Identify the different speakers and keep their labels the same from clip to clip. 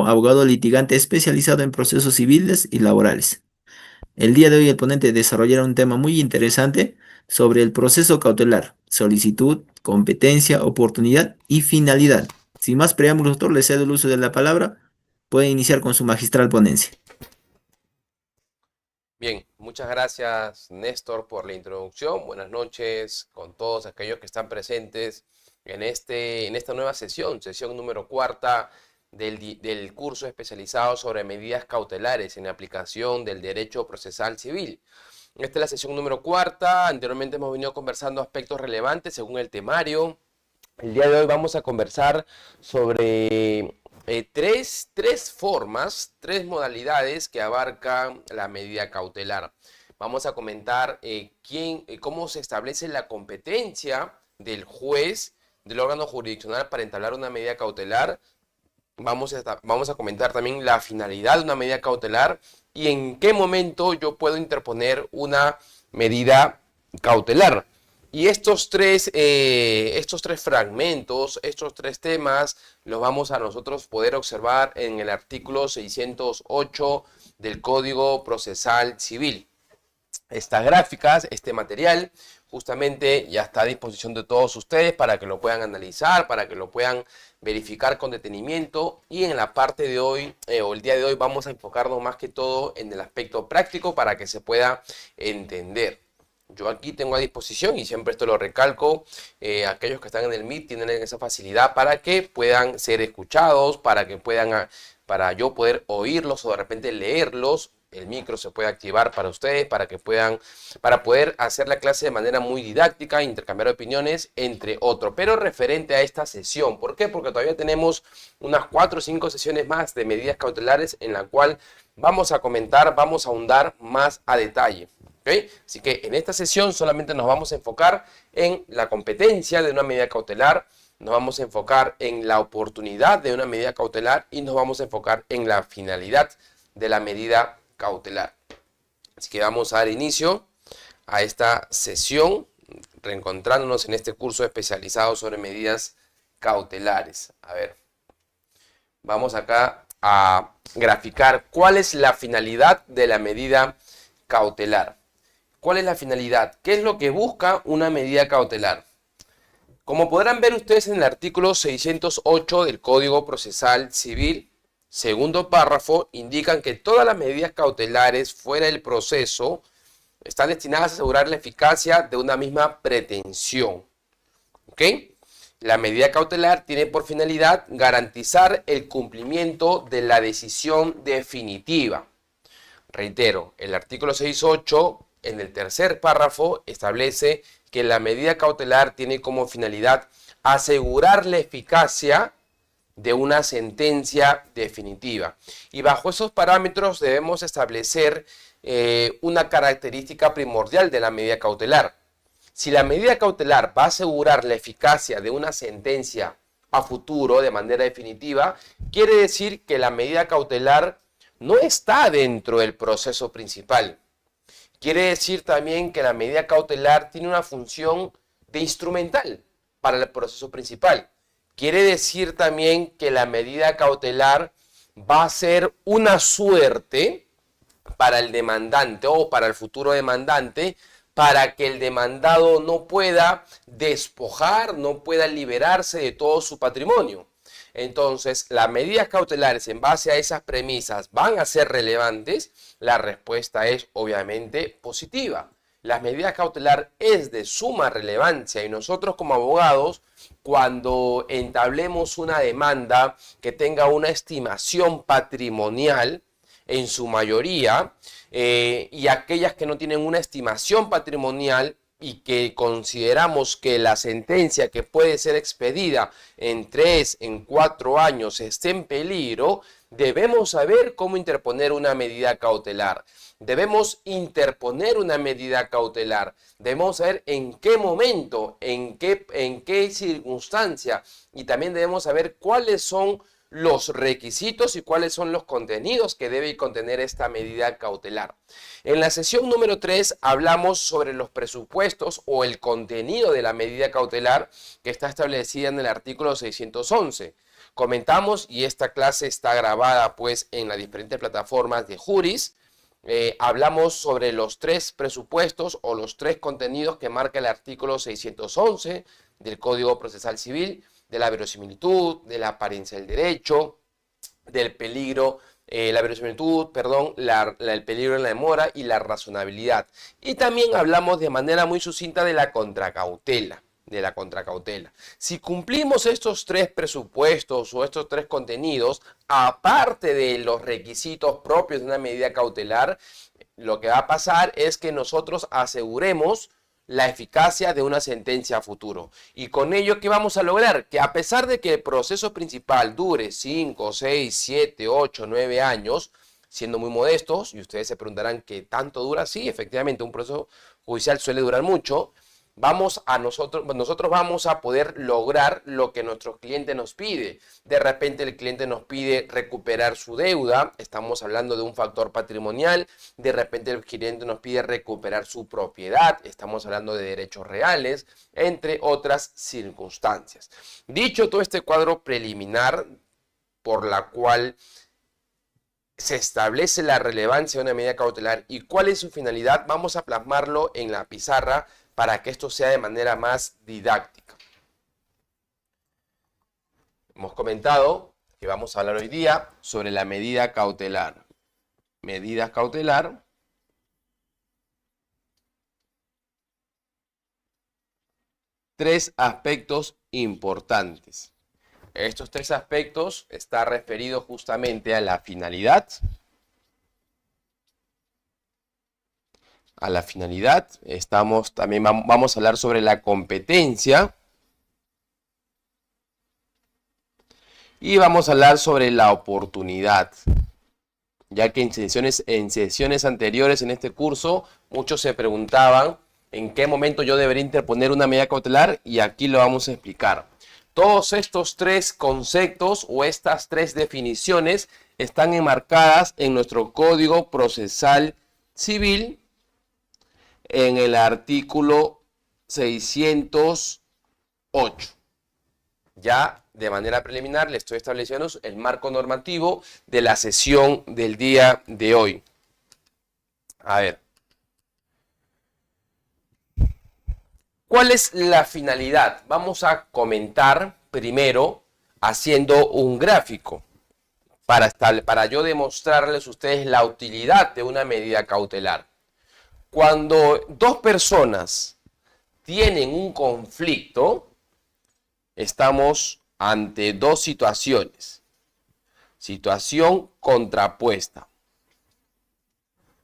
Speaker 1: abogado litigante especializado en procesos civiles y laborales. El día de hoy el ponente desarrollará un tema muy interesante sobre el proceso cautelar, solicitud, competencia, oportunidad y finalidad. Sin más preámbulos, doctor, le cedo el uso de la palabra. Puede iniciar con su magistral ponencia.
Speaker 2: Bien, muchas gracias Néstor por la introducción. Buenas noches con todos aquellos que están presentes en esta nueva sesión número cuarta del curso especializado sobre medidas cautelares en aplicación del derecho procesal civil. Esta es la sesión número cuarta. Anteriormente hemos venido conversando aspectos relevantes según el temario. El día de hoy vamos a conversar sobre tres formas, tres modalidades que abarcan la medida cautelar. Vamos a comentar cómo se establece la competencia del juez del órgano jurisdiccional para entablar una medida cautelar. Vamos a comentar también la finalidad de una medida cautelar y en qué momento yo puedo interponer una medida cautelar. Y estos tres fragmentos, estos tres temas, los vamos a nosotros poder observar en el artículo 608 del Código Procesal Civil. Estas gráficas, este material, justamente ya está a disposición de todos ustedes para que lo puedan analizar, para que lo puedan verificar con detenimiento. Y en la parte de hoy, o el día de hoy, vamos a enfocarnos más que todo en el aspecto práctico para que se pueda entender. Yo aquí tengo a disposición, y siempre esto lo recalco, aquellos que están en el Meet tienen esa facilidad para que puedan ser escuchados, para yo poder oírlos o de repente leerlos. El micro se puede activar para ustedes, para poder hacer la clase de manera muy didáctica, intercambiar opiniones, entre otros. Pero referente a esta sesión, ¿por qué? Porque todavía tenemos unas 4 o 5 sesiones más de medidas cautelares en la cual vamos a comentar, vamos a ahondar más a detalle. ¿Okay? Así que en esta sesión solamente nos vamos a enfocar en la competencia de una medida cautelar, nos vamos a enfocar en la oportunidad de una medida cautelar y nos vamos a enfocar en la finalidad de la medida cautelar. Así que vamos a dar inicio a esta sesión, reencontrándonos en este curso especializado sobre medidas cautelares. A ver, vamos acá a graficar cuál es la finalidad de la medida cautelar. ¿Cuál es la finalidad? ¿Qué es lo que busca una medida cautelar? Como podrán ver ustedes en el artículo 608 del Código Procesal Civil, segundo párrafo, indican que todas las medidas cautelares fuera del proceso están destinadas a asegurar la eficacia de una misma pretensión. ¿Ok? La medida cautelar tiene por finalidad garantizar el cumplimiento de la decisión definitiva. Reitero, el artículo 6.8 en el tercer párrafo establece que la medida cautelar tiene como finalidad asegurar la eficacia de una sentencia definitiva. Y bajo esos parámetros debemos establecer una característica primordial de la medida cautelar. Si la medida cautelar va a asegurar la eficacia de una sentencia a futuro de manera definitiva, quiere decir que la medida cautelar no está dentro del proceso principal. Quiere decir también que la medida cautelar tiene una función de instrumental para el proceso principal. Quiere decir también que la medida cautelar va a ser una suerte para el demandante o para el futuro demandante, para que el demandado no pueda despojar, no pueda liberarse de todo su patrimonio. Entonces, las medidas cautelares en base a esas premisas van a ser relevantes. La respuesta es obviamente positiva. La medida cautelar es de suma relevancia y nosotros como abogados, cuando entablemos una demanda que tenga una estimación patrimonial, en su mayoría, y aquellas que no tienen una estimación patrimonial y que consideramos que la sentencia que puede ser expedida en 3, en 4 años esté en peligro, debemos saber cómo interponer una medida cautelar. Debemos interponer una medida cautelar. Debemos saber en qué momento, en qué circunstancia, y también debemos saber cuáles son los requisitos y cuáles son los contenidos que debe contener esta medida cautelar. En la sesión número 3 hablamos sobre los presupuestos o el contenido de la medida cautelar que está establecida en el artículo 611. comentamos, y esta clase está grabada pues en las diferentes plataformas de Juris, hablamos sobre los 3 presupuestos o los 3 contenidos que marca el artículo 611 del Código Procesal Civil, de la verosimilitud, de la apariencia del derecho, del peligro, la verosimilitud, perdón, el peligro en la demora y la razonabilidad. Y también hablamos de manera muy sucinta de la contracautela. Si cumplimos estos 3 presupuestos o estos 3 contenidos, aparte de los requisitos propios de una medida cautelar, lo que va a pasar es que nosotros aseguremos la eficacia de una sentencia a futuro. Y con ello, ¿qué vamos a lograr? Que a pesar de que el proceso principal dure 5, 6, 7, 8, 9 años, siendo muy modestos, y ustedes se preguntarán ¿qué tanto dura? Sí, efectivamente, un proceso judicial suele durar mucho. Nosotros vamos a poder lograr lo que nuestro cliente nos pide. De repente el cliente nos pide recuperar su deuda, estamos hablando de un factor patrimonial. De repente el cliente nos pide recuperar su propiedad, estamos hablando de derechos reales, entre otras circunstancias. Dicho todo este cuadro preliminar por la cual se establece la relevancia de una medida cautelar y cuál es su finalidad, vamos a plasmarlo en la pizarra para que esto sea de manera más didáctica. Hemos comentado que vamos a hablar hoy día sobre la medida cautelar. Medida cautelar. Tres aspectos importantes. Estos 3 aspectos están referidos justamente a la finalidad. También vamos a hablar sobre la competencia. Y vamos a hablar sobre la oportunidad. Ya que en sesiones anteriores en este curso, muchos se preguntaban en qué momento yo debería interponer una medida cautelar, y aquí lo vamos a explicar. Todos estos 3 conceptos o estas 3 definiciones están enmarcadas en nuestro Código Procesal Civil, en el artículo 608. Ya de manera preliminar le estoy estableciendo el marco normativo de la sesión del día de hoy. A ver. ¿Cuál es la finalidad? Vamos a comentar primero haciendo un gráfico para yo demostrarles a ustedes la utilidad de una medida cautelar. Cuando 2 personas tienen un conflicto, estamos ante 2 situaciones. Situación contrapuesta.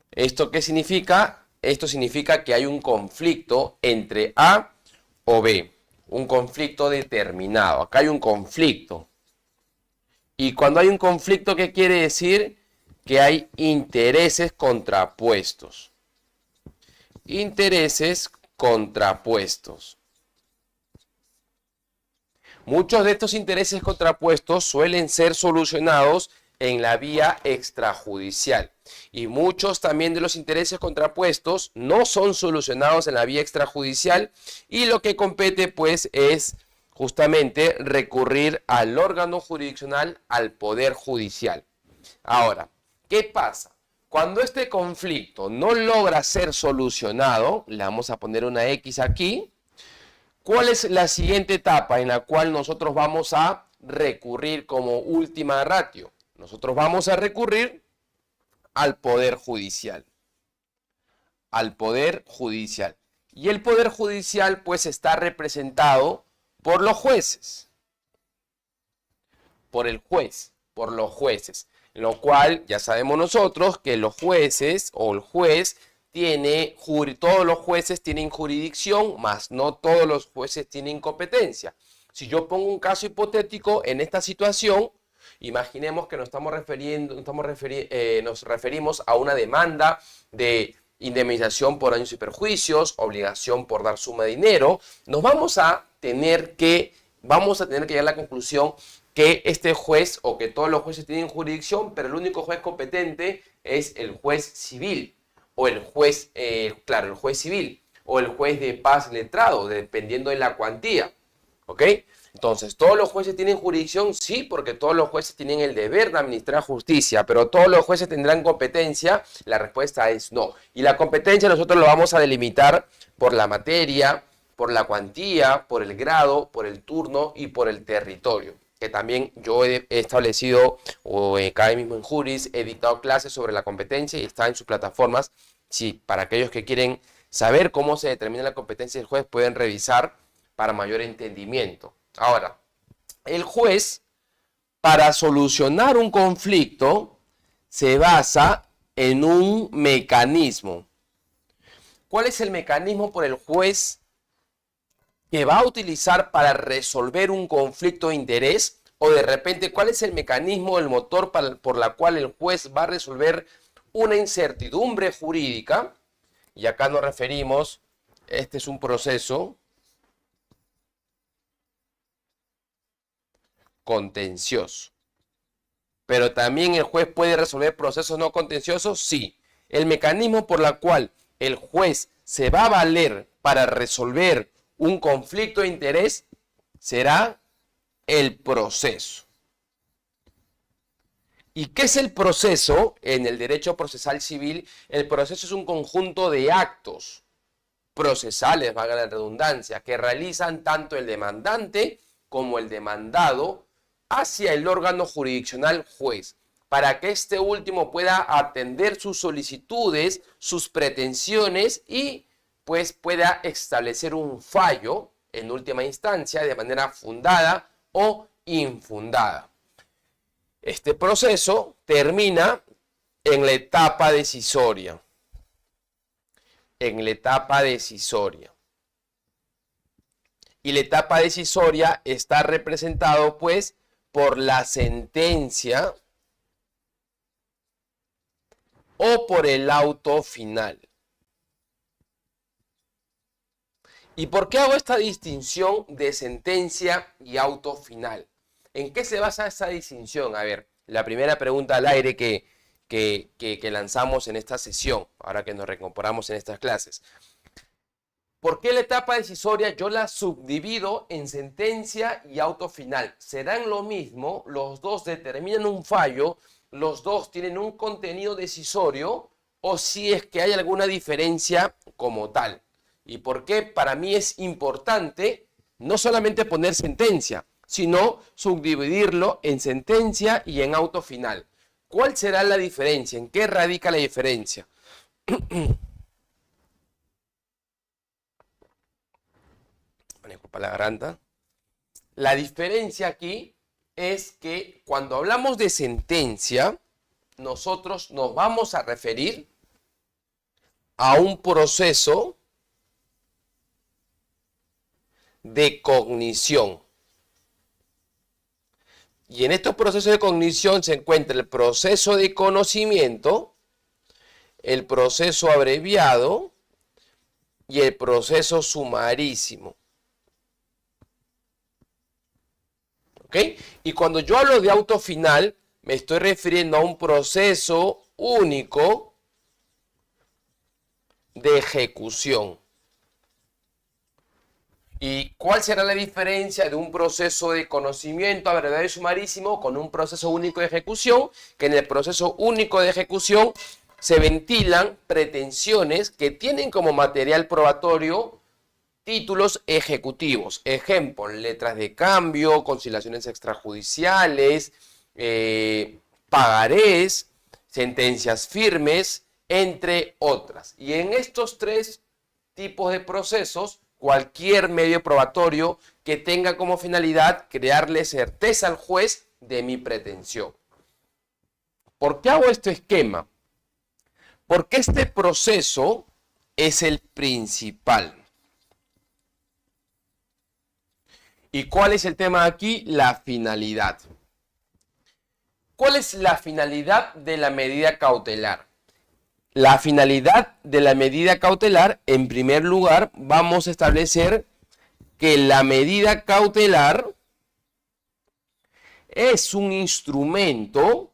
Speaker 2: ¿Esto qué significa? Esto significa que hay un conflicto entre A o B. Un conflicto determinado. Acá hay un conflicto. Y cuando hay un conflicto, ¿qué quiere decir? Que hay intereses contrapuestos. Intereses contrapuestos. Muchos de estos intereses contrapuestos suelen ser solucionados en la vía extrajudicial. Y muchos también de los intereses contrapuestos no son solucionados en la vía extrajudicial, y lo que compete pues es justamente recurrir al órgano jurisdiccional, al Poder Judicial. Ahora, ¿qué pasa? Cuando este conflicto no logra ser solucionado, le vamos a poner una X aquí. ¿Cuál es la siguiente etapa en la cual nosotros vamos a recurrir como última ratio? Nosotros vamos a recurrir al Poder Judicial. Al Poder Judicial. Y el Poder Judicial pues está representado por los jueces. Por el juez, por los jueces. Lo cual ya sabemos nosotros que los jueces o el juez todos los jueces tienen jurisdicción, mas no todos los jueces tienen competencia. Si yo pongo un caso hipotético en esta situación, imaginemos que nos referimos a una demanda de indemnización por daños y perjuicios, obligación por dar suma de dinero. Vamos a tener que llegar a la conclusión que este juez o que todos los jueces tienen jurisdicción, pero el único juez competente es el juez civil o el juez, el juez civil o el juez de paz letrado, dependiendo de la cuantía. ¿Ok? Entonces, ¿todos los jueces tienen jurisdicción? Sí, porque todos los jueces tienen el deber de administrar justicia, pero ¿todos los jueces tendrán competencia? La respuesta es no. Y la competencia nosotros lo vamos a delimitar por la materia, por la cuantía, por el grado, por el turno y por el territorio. Que también yo he establecido, o acá mismo en Juris, he dictado clases sobre la competencia y está en sus plataformas. Sí, para aquellos que quieren saber cómo se determina la competencia del juez, pueden revisar para mayor entendimiento. Ahora, el juez, para solucionar un conflicto, se basa en un mecanismo. ¿Cuál es el mecanismo por el juez que va a utilizar para resolver un conflicto de interés? O de repente, ¿cuál es el mecanismo, el motor por la cual el juez va a resolver una incertidumbre jurídica? Y acá nos referimos, este es un proceso contencioso. Pero también el juez puede resolver procesos no contenciosos, sí. El mecanismo por el cual el juez se va a valer para resolver un conflicto de interés será el proceso. ¿Y qué es el proceso? En el derecho procesal civil, el proceso es un conjunto de actos procesales, valga la redundancia, que realizan tanto el demandante como el demandado hacia el órgano jurisdiccional juez, para que este último pueda atender sus solicitudes, sus pretensiones y pues pueda establecer un fallo en última instancia de manera fundada o infundada. Este proceso termina en la etapa decisoria. En la etapa decisoria. Y la etapa decisoria está representado pues por la sentencia o por el auto final. ¿Y por qué hago esta distinción de sentencia y auto final? ¿En qué se basa esa distinción? A ver, la primera pregunta al aire que lanzamos en esta sesión, ahora que nos reincorporamos en estas clases. ¿Por qué la etapa decisoria yo la subdivido en sentencia y auto final? ¿Serán lo mismo? ¿Los dos determinan un fallo? ¿Los dos tienen un contenido decisorio? ¿O si es que hay alguna diferencia como tal? ¿Y por qué para mí es importante no solamente poner sentencia, sino subdividirlo en sentencia y en auto final? ¿Cuál será la diferencia? ¿En qué radica la diferencia? Disculpa la garganta. La diferencia aquí es que cuando hablamos de sentencia, nosotros nos vamos a referir a un proceso de cognición. Y en estos procesos de cognición se encuentra el proceso de conocimiento, el proceso abreviado y el proceso sumarísimo. ¿Ok? Y cuando yo hablo de auto final, me estoy refiriendo a un proceso único de ejecución. ¿Y cuál será la diferencia de un proceso de conocimiento abreviado y sumarísimo con un proceso único de ejecución? Que en el proceso único de ejecución se ventilan pretensiones que tienen como material probatorio títulos ejecutivos. Ejemplo, letras de cambio, conciliaciones extrajudiciales, pagarés, sentencias firmes, entre otras. Y en estos tres tipos de procesos, cualquier medio probatorio que tenga como finalidad crearle certeza al juez de mi pretensión. ¿Por qué hago este esquema? Porque este proceso es el principal. ¿Y cuál es el tema aquí? La finalidad. ¿Cuál es la finalidad de la medida cautelar? La finalidad de la medida cautelar, en primer lugar, vamos a establecer que la medida cautelar es un instrumento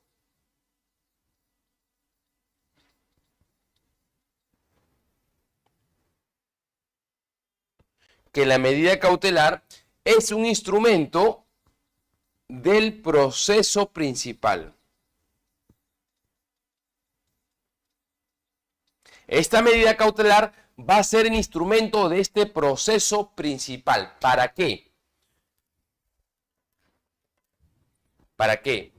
Speaker 2: es un instrumento del proceso principal. Esta medida cautelar va a ser el instrumento de este proceso principal. ¿Para qué? ¿Para qué?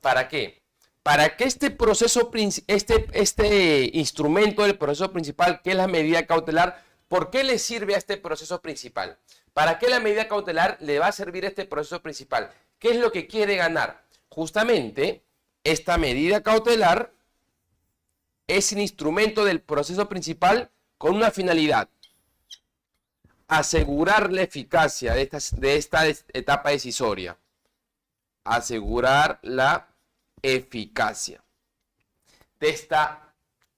Speaker 2: ¿Para qué? Para que este proceso, este instrumento del proceso principal, que es la medida cautelar, ¿por qué le sirve a este proceso principal? ¿Para qué la medida cautelar le va a servir a este proceso principal? ¿Qué es lo que quiere ganar? Justamente, esta medida cautelar es el instrumento del proceso principal con una finalidad: asegurar la eficacia de esta etapa decisoria. Asegurar la eficacia de esta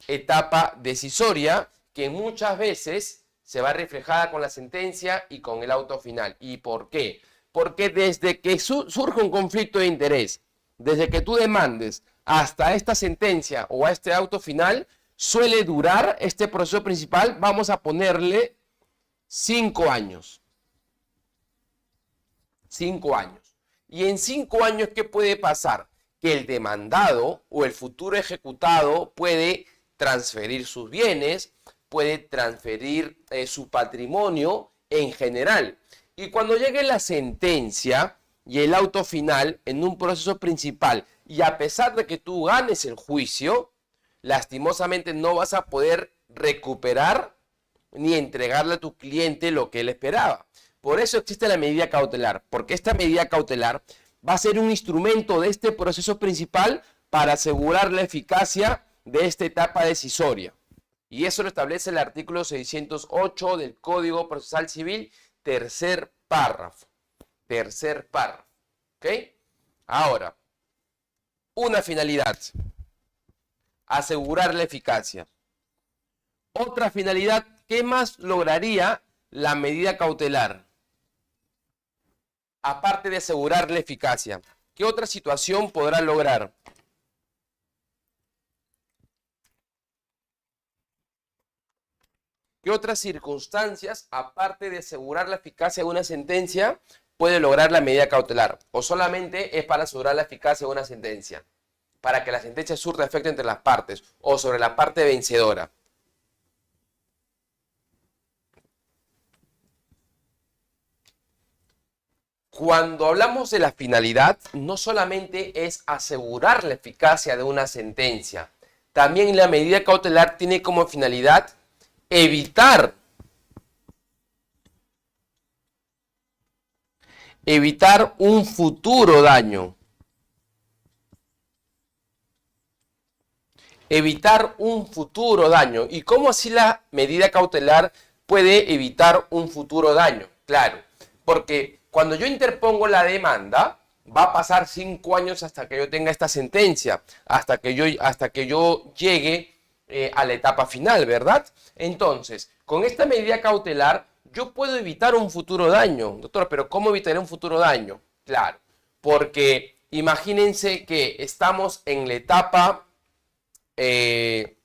Speaker 2: etapa decisoria, que muchas veces se va reflejada con la sentencia y con el auto final. ¿Y por qué? Porque desde que surge un conflicto de interés, desde que tú demandes hasta esta sentencia o a este auto final, suele durar este proceso principal, vamos a ponerle 5 años. 5 años. Y en 5 años, ¿qué puede pasar? Que el demandado o el futuro ejecutado puede transferir sus bienes, puede transferir su patrimonio en general. Y cuando llegue la sentencia y el auto final en un proceso principal, y a pesar de que tú ganes el juicio, lastimosamente no vas a poder recuperar ni entregarle a tu cliente lo que él esperaba. Por eso existe la medida cautelar, porque esta medida cautelar va a ser un instrumento de este proceso principal para asegurar la eficacia de esta etapa decisoria. Y eso lo establece el artículo 608 del Código Procesal Civil, tercer párrafo. Tercer párrafo. ¿Ok? Ahora, una finalidad: asegurar la eficacia. Otra finalidad: ¿qué más lograría la medida cautelar? Aparte de asegurar la eficacia, ¿qué otra situación podrá lograr? ¿Qué otras circunstancias, aparte de asegurar la eficacia de una sentencia, puede lograr la medida cautelar? ¿O solamente es para asegurar la eficacia de una sentencia? Para que la sentencia surta efecto entre las partes o sobre la parte vencedora. Cuando hablamos de la finalidad, no solamente es asegurar la eficacia de una sentencia, también la medida cautelar tiene como finalidad evitar un futuro daño. Evitar un futuro daño. ¿Y cómo así la medida cautelar puede evitar un futuro daño? Claro, porque cuando yo interpongo la demanda, va a pasar 5 años hasta que yo tenga esta sentencia, hasta que yo llegue a la etapa final, ¿verdad? Entonces, con esta medida cautelar, yo puedo evitar un futuro daño. Doctor, ¿pero cómo evitaré un futuro daño? Claro, porque imagínense que estamos en la etapa de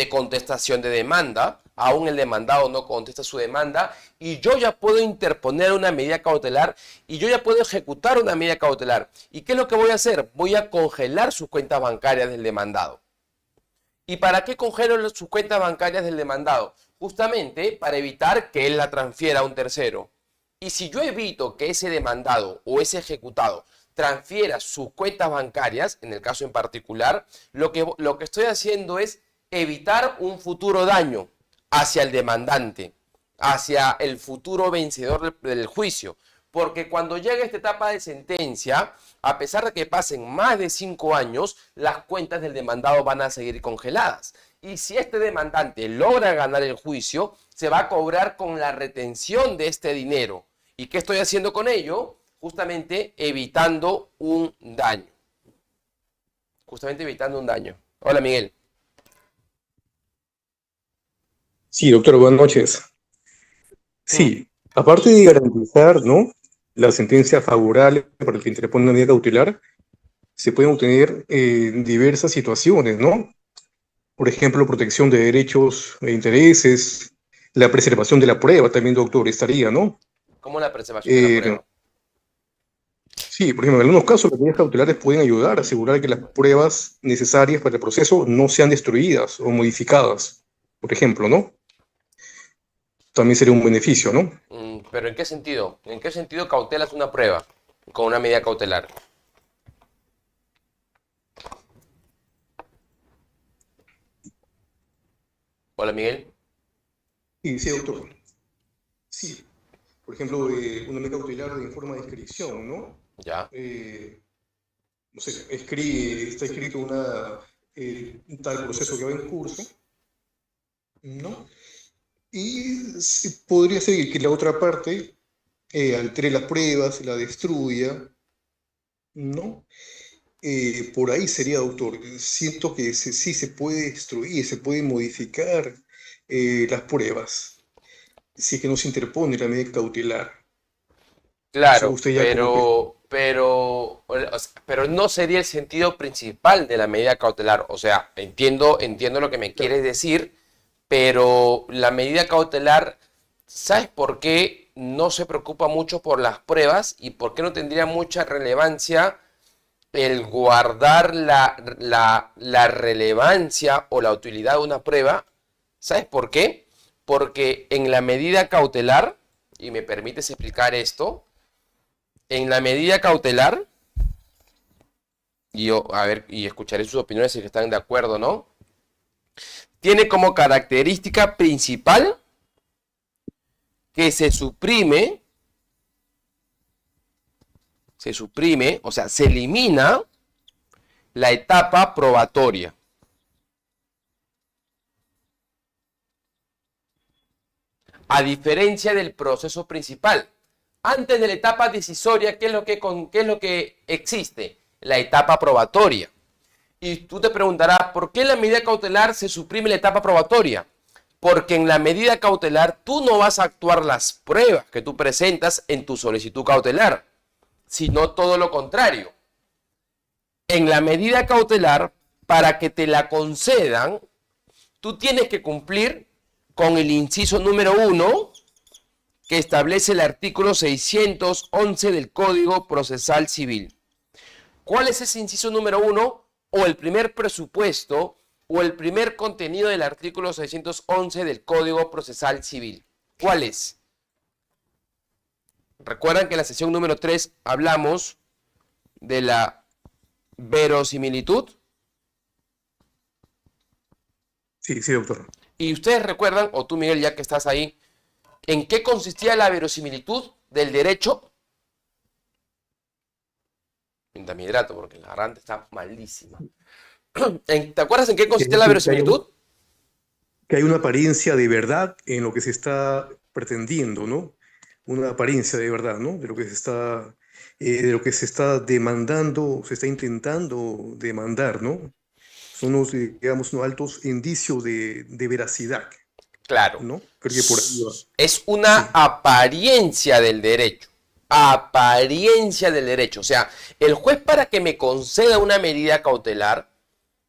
Speaker 2: contestación de demanda, aún el demandado no contesta su demanda, y yo ya puedo interponer una medida cautelar y yo ya puedo ejecutar una medida cautelar. ¿Y qué es lo que voy a hacer? Voy a congelar sus cuentas bancarias del demandado. ¿Y para qué congelo sus cuentas bancarias del demandado? Justamente para evitar que él la transfiera a un tercero. Y si yo evito que ese demandado o ese ejecutado transfiera sus cuentas bancarias, en el caso en particular, lo que estoy haciendo es evitar un futuro daño hacia el demandante, hacia el futuro vencedor del juicio. Porque cuando llegue esta etapa de sentencia, a pesar de que pasen más de 5 años, las cuentas del demandado van a seguir congeladas. Y si este demandante logra ganar el juicio, se va a cobrar con la retención de este dinero. ¿Y qué estoy haciendo con ello? Justamente evitando un daño. Justamente evitando un daño. Hola, Miguel.
Speaker 3: Sí, doctor, buenas noches. Sí, aparte de garantizar, ¿no?, la sentencia favorable para el que interpone una medida cautelar, se pueden obtener diversas situaciones, ¿no? Por ejemplo, protección de derechos e intereses, la preservación de la prueba también, doctor, estaría, ¿no?
Speaker 2: ¿Cómo la preservación de la prueba?
Speaker 3: Sí, por ejemplo, en algunos casos las medidas cautelares pueden ayudar a asegurar que las pruebas necesarias para el proceso no sean destruidas o modificadas, por ejemplo, ¿no? También sería un beneficio, ¿no?
Speaker 2: ¿Pero en qué sentido? ¿En qué sentido cautelas una prueba con una medida cautelar? Hola, Miguel.
Speaker 3: Sí, sí, doctor. Sí, por ejemplo, una medida cautelar en forma de inscripción, ¿no?
Speaker 2: Ya.
Speaker 3: No sé, está escrito un tal proceso que va en curso, ¿no? Y podría ser que la otra parte altere las pruebas, la destruya, ¿no? Por ahí sería, doctor. Siento que sí se puede destruir, se puede modificar las pruebas, si es que no se interpone la medida cautelar. O sea,
Speaker 2: Claro,
Speaker 3: usted ya como que...
Speaker 2: pero no sería el sentido principal de la medida cautelar. O sea, entiendo lo que me
Speaker 3: Claro,
Speaker 2: quieres decir, pero la medida cautelar, ¿sabes por qué no se preocupa mucho por las pruebas y por qué no tendría mucha relevancia el guardar la relevancia o la utilidad de una prueba? ¿Sabes por qué? Porque en la medida cautelar, y me permites explicar esto, en la medida cautelar, y yo, a ver, y escucharé sus opiniones si están de acuerdo, ¿no? Tiene como característica principal que o sea, se elimina la etapa probatoria. A diferencia del proceso principal. Antes de la etapa decisoria, ¿qué es lo que existe? La etapa probatoria. Y tú te preguntarás, ¿por qué en la medida cautelar se suprime la etapa probatoria? Porque en la medida cautelar tú no vas a actuar las pruebas que tú presentas en tu solicitud cautelar, sino todo lo contrario. En la medida cautelar, para que te la concedan, tú tienes que cumplir con el inciso número 1 que establece el artículo 611 del Código Procesal Civil. ¿Cuál es ese inciso número 1 o el primer presupuesto o el primer contenido del artículo 611 del Código Procesal Civil? ¿Cuál es? Recuerdan que en la sesión número 3 hablamos de la verosimilitud.
Speaker 3: sí, sí, doctor.
Speaker 2: Y ustedes recuerdan, o tú Miguel, ya que estás ahí, ¿en qué consistía la verosimilitud del derecho? Pintamidrato, porque la garganta está malísima. ¿Te acuerdas en qué
Speaker 3: Que,
Speaker 2: consistía la
Speaker 3: que haya
Speaker 2: verosimilitud?
Speaker 3: que hay una apariencia de verdad en lo que se está pretendiendo, ¿no? Una apariencia de verdad, ¿no? De lo que se está demandando, se está intentando demandar, ¿no? Son unos, digamos, unos altos indicios de veracidad,
Speaker 2: Claro.
Speaker 3: ¿no? Creo que por ahí va.
Speaker 2: Es una
Speaker 3: Sí,
Speaker 2: apariencia del derecho. Apariencia del derecho. O sea, el juez para que me conceda una medida cautelar,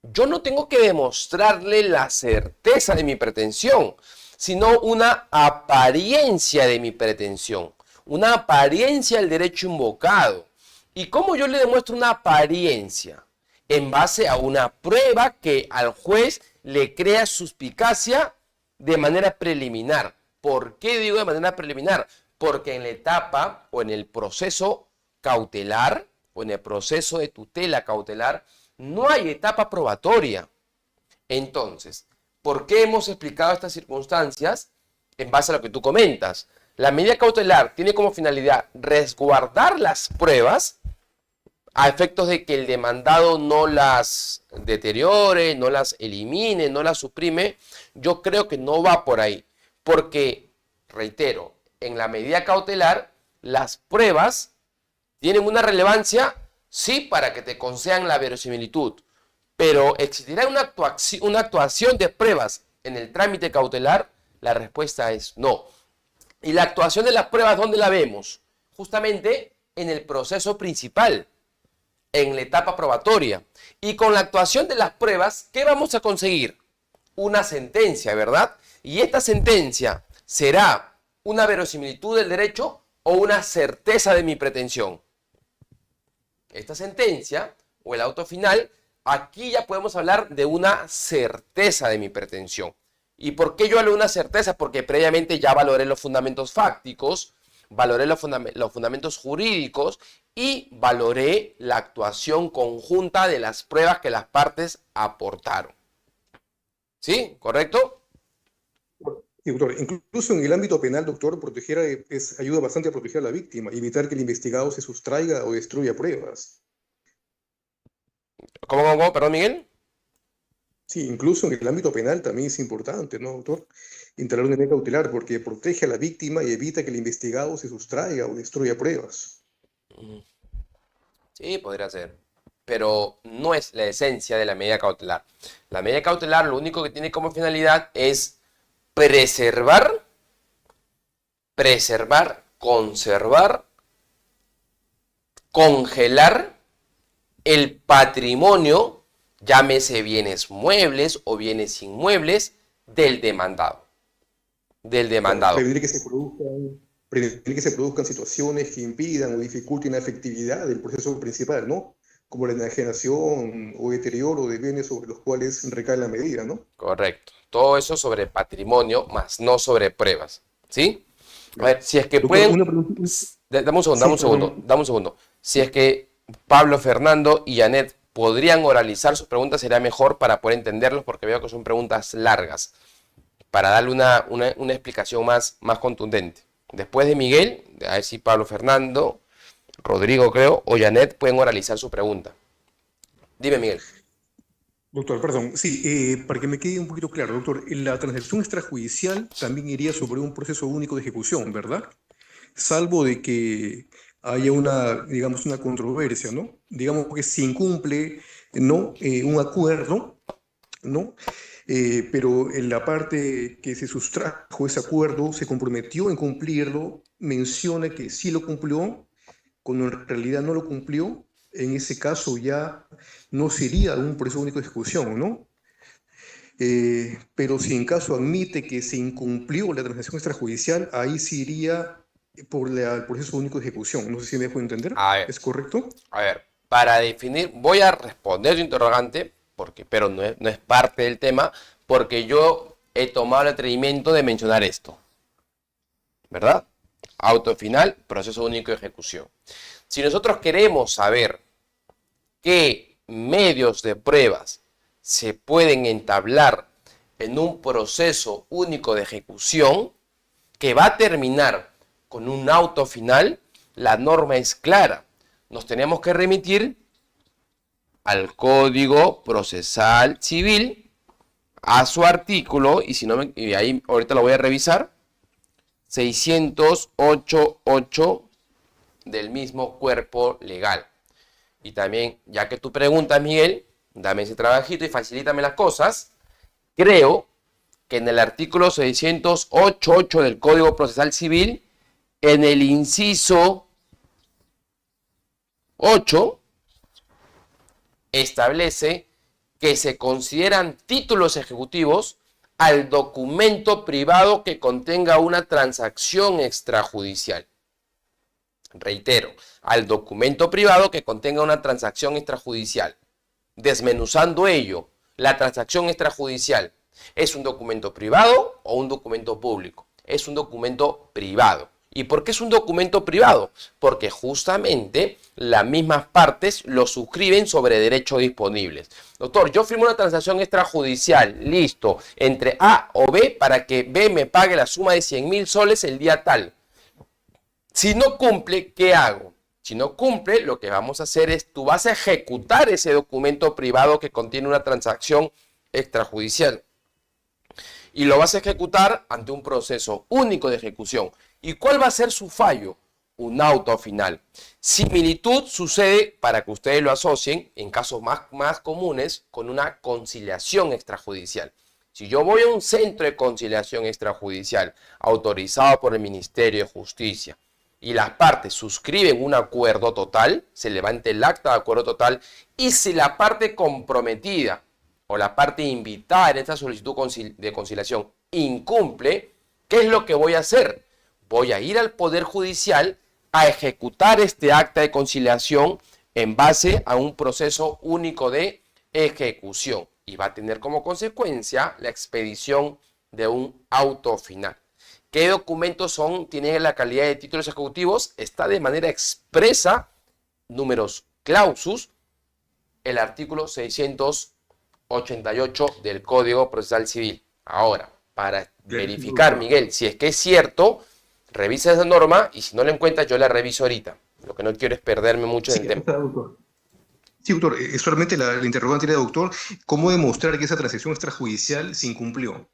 Speaker 2: yo no tengo que demostrarle la certeza de mi pretensión, sino una apariencia de mi pretensión, una apariencia del derecho invocado. ¿Y cómo yo le demuestro una apariencia? En base a una prueba que al juez le crea suspicacia de manera preliminar. ¿Por qué digo de manera preliminar? Porque en la etapa o en el proceso cautelar o en el proceso de tutela cautelar no hay etapa probatoria. Entonces, ¿por qué hemos explicado estas circunstancias? En base a lo que tú comentas. La medida cautelar tiene como finalidad resguardar las pruebas a efectos de que el demandado no las deteriore, no las elimine, no las suprime. Yo creo que no va por ahí. Porque, reitero, en la medida cautelar, las pruebas tienen una relevancia, sí, para que te concedan la verosimilitud, pero ¿existirá una actuación de pruebas en el trámite cautelar? La respuesta es no. ¿Y la actuación de las pruebas dónde la vemos? Justamente en el proceso principal, en la etapa probatoria. Y con la actuación de las pruebas, ¿qué vamos a conseguir? Una sentencia, ¿verdad? Y esta sentencia será una verosimilitud del derecho o una certeza de mi pretensión. Esta sentencia o el auto final, aquí ya podemos hablar de una certeza de mi pretensión. ¿Y por qué yo hablo de una certeza? Porque previamente ya valoré los fundamentos fácticos, valoré los fundamentos jurídicos y valoré la actuación conjunta de las pruebas que las partes aportaron. ¿Sí? ¿Correcto?
Speaker 3: Sí, doctor, incluso en el ámbito penal, doctor, ayuda bastante a proteger a la víctima, evitar que el investigado se sustraiga o destruya pruebas.
Speaker 2: ¿Cómo? Perdón, Miguel.
Speaker 3: Sí, incluso en el ámbito penal también es importante, ¿no, doctor? Instalar una medida cautelar porque protege a la víctima y evita que el investigado se sustraiga o destruya pruebas.
Speaker 2: Sí, podría ser. Pero no es la esencia de la medida cautelar. La medida cautelar lo único que tiene como finalidad es preservar, conservar, congelar el patrimonio, llámese bienes muebles o bienes inmuebles, del demandado.
Speaker 3: Prevenir que se produzcan situaciones que impidan o dificulten la efectividad del proceso principal, ¿no? Como la enajenación o deterioro de bienes sobre los cuales recae la medida, ¿no?
Speaker 2: Correcto. Todo eso sobre patrimonio, más no sobre pruebas. ¿Sí? A ver, si es que
Speaker 3: Doctor,
Speaker 2: pueden...
Speaker 3: una pregunta.
Speaker 2: Dame un segundo,
Speaker 3: Sí,
Speaker 2: dame un segundo,
Speaker 3: perdón.
Speaker 2: dame un segundo. Si es que Pablo, Fernando y Janet podrían oralizar sus preguntas, sería mejor para poder entenderlos, porque veo que son preguntas largas, para darle una explicación más contundente. Después de Miguel, a ver si Pablo, Fernando, Rodrigo creo, o Janet pueden oralizar su pregunta. Dime, Miguel.
Speaker 3: Doctor, perdón. Sí, para que me quede un poquito claro, doctor, la transacción extrajudicial también iría sobre un proceso único de ejecución, ¿verdad? Salvo de que haya digamos, una controversia, ¿no? Digamos que se incumple, ¿no? Un acuerdo, ¿no? Pero en la parte que se sustrajo ese acuerdo, se comprometió en cumplirlo, menciona que sí lo cumplió, cuando en realidad no lo cumplió, en ese caso ya no sería un proceso único de ejecución, ¿no? Pero si en caso admite que se incumplió la transacción extrajudicial, ahí sí iría el proceso único de ejecución. No sé si me dejo entender.
Speaker 2: A ver,
Speaker 3: ¿Es correcto?
Speaker 2: para definir, voy a responder tu interrogante, pero no es parte del tema, porque yo he tomado el atrevimiento de mencionar esto, ¿verdad? Auto final, proceso único de ejecución. Si nosotros queremos saber qué medios de pruebas se pueden entablar en un proceso único de ejecución que va a terminar con un auto final, la norma es clara. Nos tenemos que remitir al Código Procesal Civil, a su artículo, y ahí ahorita lo voy a revisar, 608.8 del mismo cuerpo legal. Y también, ya que tú preguntas, Miguel, dame ese trabajito y facilítame las cosas, creo que en el artículo 608.8 del Código Procesal Civil, en el inciso 8, establece que se consideran títulos ejecutivos al documento privado que contenga una transacción extrajudicial. Reitero, al documento privado que contenga una transacción extrajudicial. Desmenuzando ello, la transacción extrajudicial, ¿es un documento privado o un documento público? Es un documento privado. ¿Y por qué es un documento privado? Porque justamente las mismas partes lo suscriben sobre derechos disponibles. Doctor, yo firmo una transacción extrajudicial, listo, entre A o B para que B me pague la suma de 100.000 soles el día tal. Si no cumple, ¿qué hago? Si no cumple, lo que vamos a hacer es, tú vas a ejecutar ese documento privado que contiene una transacción extrajudicial. Y lo vas a ejecutar ante un proceso único de ejecución. ¿Y cuál va a ser su fallo? Un auto final. Similitud sucede, para que ustedes lo asocien, en casos más comunes, con una conciliación extrajudicial. Si yo voy a un centro de conciliación extrajudicial autorizado por el Ministerio de Justicia y las partes suscriben un acuerdo total, se levanta el acta de acuerdo total, y si la parte comprometida o la parte invitada en esta solicitud de conciliación incumple, ¿qué es lo que voy a hacer? voy a ir al Poder Judicial a ejecutar este acta de conciliación en base a un proceso único de ejecución y va a tener como consecuencia la expedición de un auto final. ¿Qué documentos tienen la calidad de títulos ejecutivos? Está de manera expresa, números clausus, el artículo 688 del Código Procesal Civil. Ahora, para verificar, Miguel, si es que es cierto, revisa esa norma y si no la encuentras, yo la reviso ahorita. Lo que no quiero es perderme mucho en el tema.
Speaker 3: Doctor. Sí, doctor, solamente la interrogante era, doctor, ¿cómo demostrar que esa transacción extrajudicial se incumplió?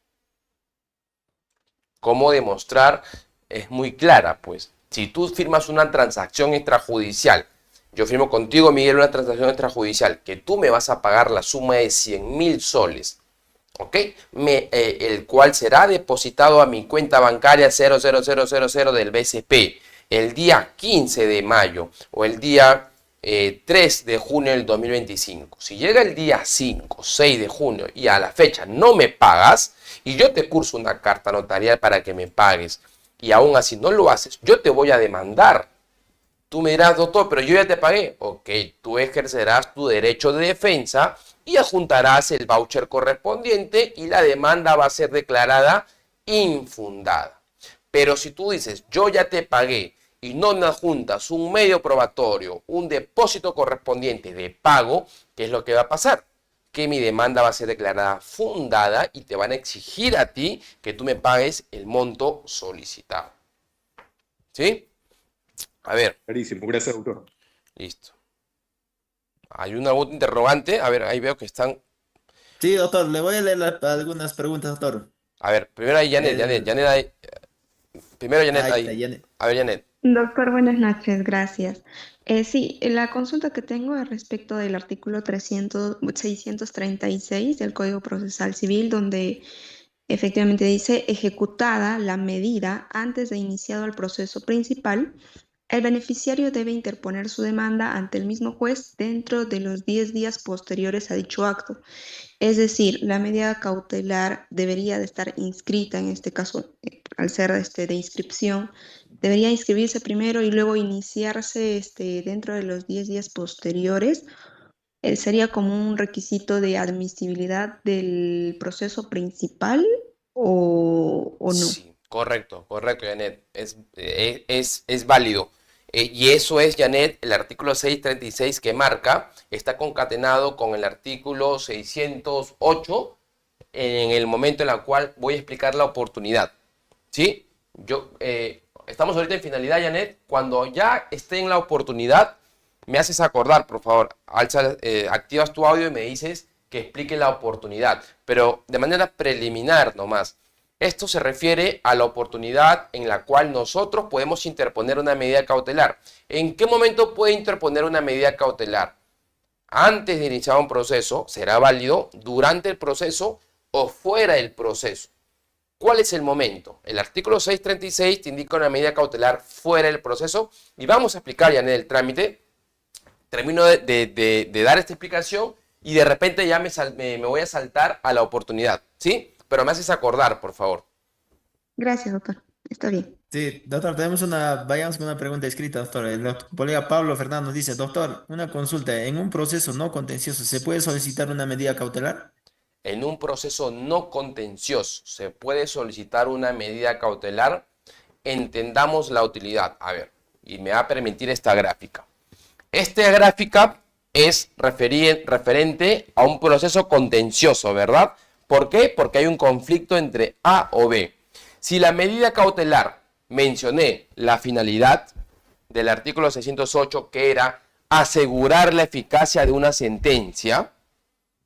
Speaker 2: ¿Cómo demostrar? Es muy clara, pues. Si tú firmas una transacción extrajudicial, yo firmo contigo, Miguel, una transacción extrajudicial, que tú me vas a pagar la suma de 100.000 soles, ¿ok? El cual será depositado a mi cuenta bancaria 00000 del BCP el día 15 de mayo o el día 3 de junio del 2025. Si llega el día 5, 6 de junio y a la fecha no me pagas y yo te curso una carta notarial para que me pagues y aún así no lo haces, yo te voy a demandar. Tú me dirás, doctor, pero yo ya te pagué. Ok, tú ejercerás tu derecho de defensa y adjuntarás el voucher correspondiente y la demanda va a ser declarada infundada. Pero si tú dices, yo ya te pagué y no me adjuntas un medio probatorio, un depósito correspondiente de pago, ¿qué es lo que va a pasar? Que mi demanda va a ser declarada fundada y te van a exigir a ti que tú me pagues el monto solicitado. ¿Sí? A ver.
Speaker 3: Clarísimo, gracias, doctor.
Speaker 2: Listo. Hay una voz interrogante. A ver, ahí veo que están.
Speaker 1: Sí, doctor, le voy a leer algunas preguntas, doctor.
Speaker 2: A ver, primero hay Janet, Janet, primero Janet
Speaker 1: Ahí
Speaker 2: ahí.
Speaker 1: está, Janet.
Speaker 2: A ver, Janet.
Speaker 4: Doctor, buenas noches, gracias. Sí, la consulta que tengo es respecto del artículo 636 del Código Procesal Civil, donde efectivamente dice ejecutada la medida antes de iniciado el proceso principal, el beneficiario debe interponer su demanda ante el mismo juez dentro de los 10 días posteriores a dicho acto. Es decir, la medida cautelar debería de estar inscrita, en este caso, al ser de inscripción, debería inscribirse primero y luego iniciarse dentro de los 10 días posteriores. ¿Sería como un requisito de admisibilidad del proceso principal o no?
Speaker 2: Sí, correcto, Janet. Es válido. Y eso es, Janet, el artículo 636 que marca, está concatenado con el artículo 608 en el momento en el cual voy a explicar la oportunidad. ¿Sí? Estamos ahorita en finalidad, Janet. Cuando ya esté en la oportunidad, me haces acordar, por favor. Activas tu audio y me dices que explique la oportunidad, pero de manera preliminar nomás. Esto se refiere a la oportunidad en la cual nosotros podemos interponer una medida cautelar. ¿En qué momento puede interponer una medida cautelar? Antes de iniciar un proceso, será válido durante el proceso o fuera del proceso. ¿Cuál es el momento? El artículo 636 te indica una medida cautelar fuera del proceso y vamos a explicar ya en el trámite. Termino de dar esta explicación y de repente ya me voy a saltar a la oportunidad, ¿sí? Pero me haces acordar, por favor.
Speaker 4: Gracias, doctor. Está bien.
Speaker 1: Sí, doctor, vayamos con una pregunta escrita, doctor. El colega Pablo Fernández nos dice, doctor, una consulta, ¿en un proceso no contencioso se puede solicitar una medida cautelar?
Speaker 2: En un proceso no contencioso se puede solicitar una medida cautelar. Entendamos la utilidad. A ver, y me va a permitir esta gráfica. Esta gráfica es referente a un proceso contencioso, ¿verdad? ¿Por qué? Porque hay un conflicto entre A o B. Si la medida cautelar mencioné la finalidad del artículo 608, que era asegurar la eficacia de una sentencia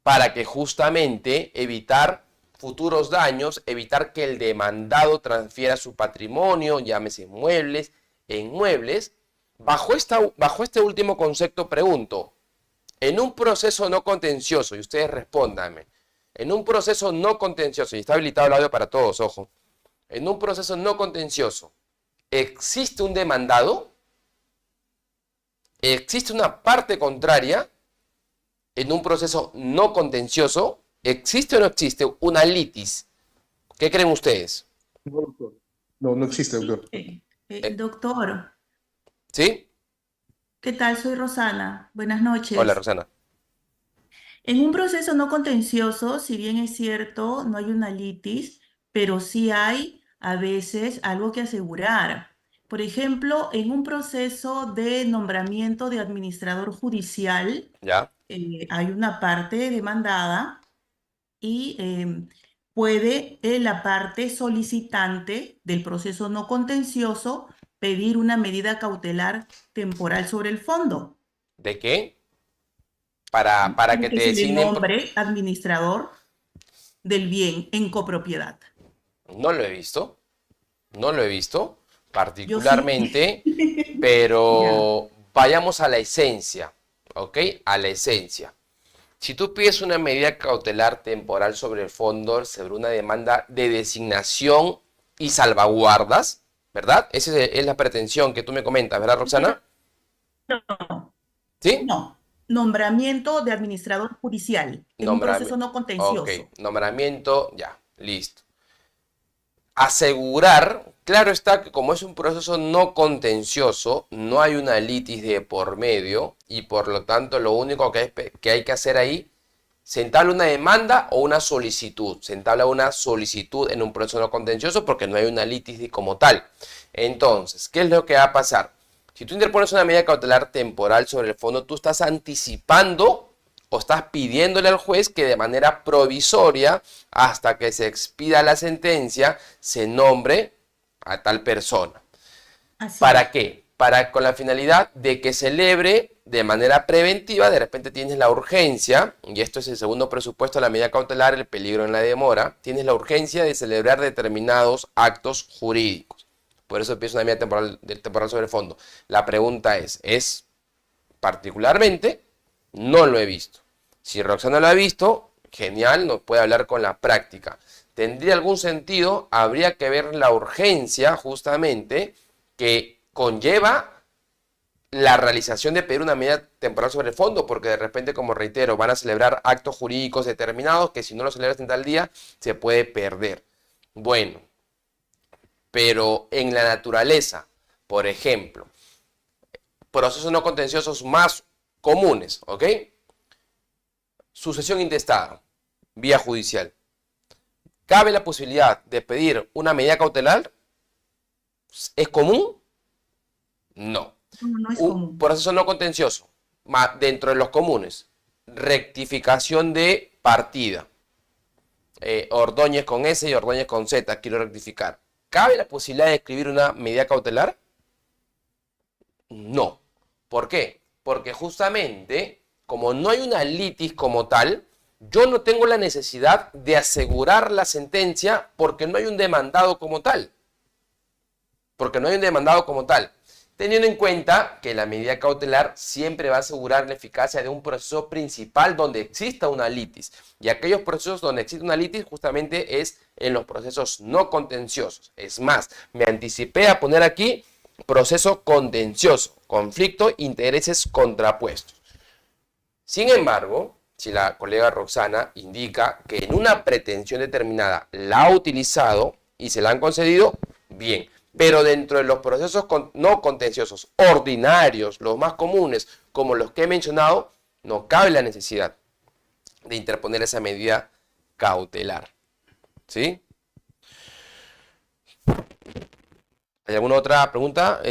Speaker 2: para que justamente evitar futuros daños, evitar que el demandado transfiera su patrimonio, llámese muebles, en muebles. Bajo este último concepto pregunto, en un proceso no contencioso, y ustedes respóndanme, en un proceso no contencioso, y está habilitado el audio para todos, ojo, en un proceso no contencioso, ¿existe un demandado? ¿Existe una parte contraria? En un proceso no contencioso, ¿existe o no existe una litis? ¿Qué creen ustedes?
Speaker 3: No, doctor. No, no existe,
Speaker 5: Sí,
Speaker 3: doctor.
Speaker 2: Eh,
Speaker 5: doctor,
Speaker 2: ¿Sí?
Speaker 5: ¿qué tal? Soy Rosana. Buenas
Speaker 2: Hola,
Speaker 5: noches.
Speaker 2: Roxana.
Speaker 5: En un proceso no contencioso, si bien es cierto, no hay una litis, pero sí hay a veces algo que asegurar. Por ejemplo, en un proceso de nombramiento de administrador judicial,
Speaker 2: ¿Ya?
Speaker 5: hay una parte demandada y puede la parte solicitante del proceso no contencioso pedir una medida cautelar temporal sobre el fondo,
Speaker 2: ¿De qué? Para
Speaker 5: para
Speaker 2: que
Speaker 5: que
Speaker 2: te
Speaker 5: se le
Speaker 2: designen.
Speaker 5: nombre administrador del bien en copropiedad.
Speaker 2: No lo he visto. No lo he visto
Speaker 5: Yo sí.
Speaker 2: particularmente,
Speaker 5: Ya.
Speaker 2: pero vayamos a la esencia, ¿ok? A la esencia. Si tú pides una medida cautelar temporal sobre el fondo, sobre una demanda de designación y salvaguardas, ¿verdad? Esa es la pretensión que tú me comentas, ¿verdad, Roxana?
Speaker 5: No,
Speaker 2: ¿Sí?
Speaker 5: no. Nombramiento de administrador judicial en un proceso
Speaker 2: Nombramiento.
Speaker 5: no
Speaker 2: Ok,
Speaker 5: contencioso.
Speaker 2: nombramiento, ya, listo. Asegurar, claro está que como es un proceso no contencioso, no hay una litis de por medio y por lo tanto lo único que hay que hacer ahí, se entabla una demanda o una solicitud. Se entabla una solicitud en un proceso no contencioso porque no hay una litis como tal. Entonces, ¿qué es lo que va a pasar? Si tú interpones una medida cautelar temporal sobre el fondo, tú estás anticipando o estás pidiéndole al juez que de manera provisoria, hasta que se expida la sentencia, se nombre a tal persona.
Speaker 5: Así
Speaker 2: ¿Para
Speaker 5: es.
Speaker 2: qué? Para con la finalidad de que celebre de manera preventiva, de repente tienes la urgencia, y esto es el segundo presupuesto de la medida cautelar, el peligro en la demora, tienes la urgencia de celebrar determinados actos jurídicos. Por eso empieza una medida temporal sobre el fondo. La pregunta es particularmente, no lo he visto. Si Roxana lo ha visto, genial, nos puede hablar con la práctica. ¿Tendría algún sentido? Habría que ver la urgencia justamente que conlleva la realización de pedir una medida temporal sobre el fondo, porque de repente, como reitero, van a celebrar actos jurídicos determinados que si no los celebras en tal día, se puede perder. Bueno, pero en la naturaleza, por ejemplo, procesos no contenciosos más comunes, ¿ok? Sucesión intestada, vía judicial. ¿Cabe la posibilidad de pedir una medida cautelar? ¿Es común? No.
Speaker 5: No, no es
Speaker 2: Un
Speaker 5: común.
Speaker 2: proceso no contencioso, dentro de los comunes, rectificación de partida. Ordóñez con S y Ordóñez con Z, quiero rectificar. ¿Cabe la posibilidad de escribir una medida cautelar? No. ¿Por qué? Porque justamente, como no hay una litis como tal, yo no tengo la necesidad de asegurar la sentencia porque no hay un demandado como tal. Porque no hay un demandado como tal. Teniendo en cuenta que la medida cautelar siempre va a asegurar la eficacia de un proceso principal donde exista una litis. Y aquellos procesos donde existe una litis justamente es en los procesos no contenciosos. Es más, me anticipé a poner aquí proceso contencioso, conflicto, intereses contrapuestos. Sin embargo, si la colega Roxana indica que en una pretensión determinada la ha utilizado y se la han concedido, bien. Pero dentro de los procesos no contenciosos ordinarios, los más comunes, como los que he mencionado, no cabe la necesidad de interponer esa medida cautelar. ¿Sí? ¿Hay alguna otra pregunta?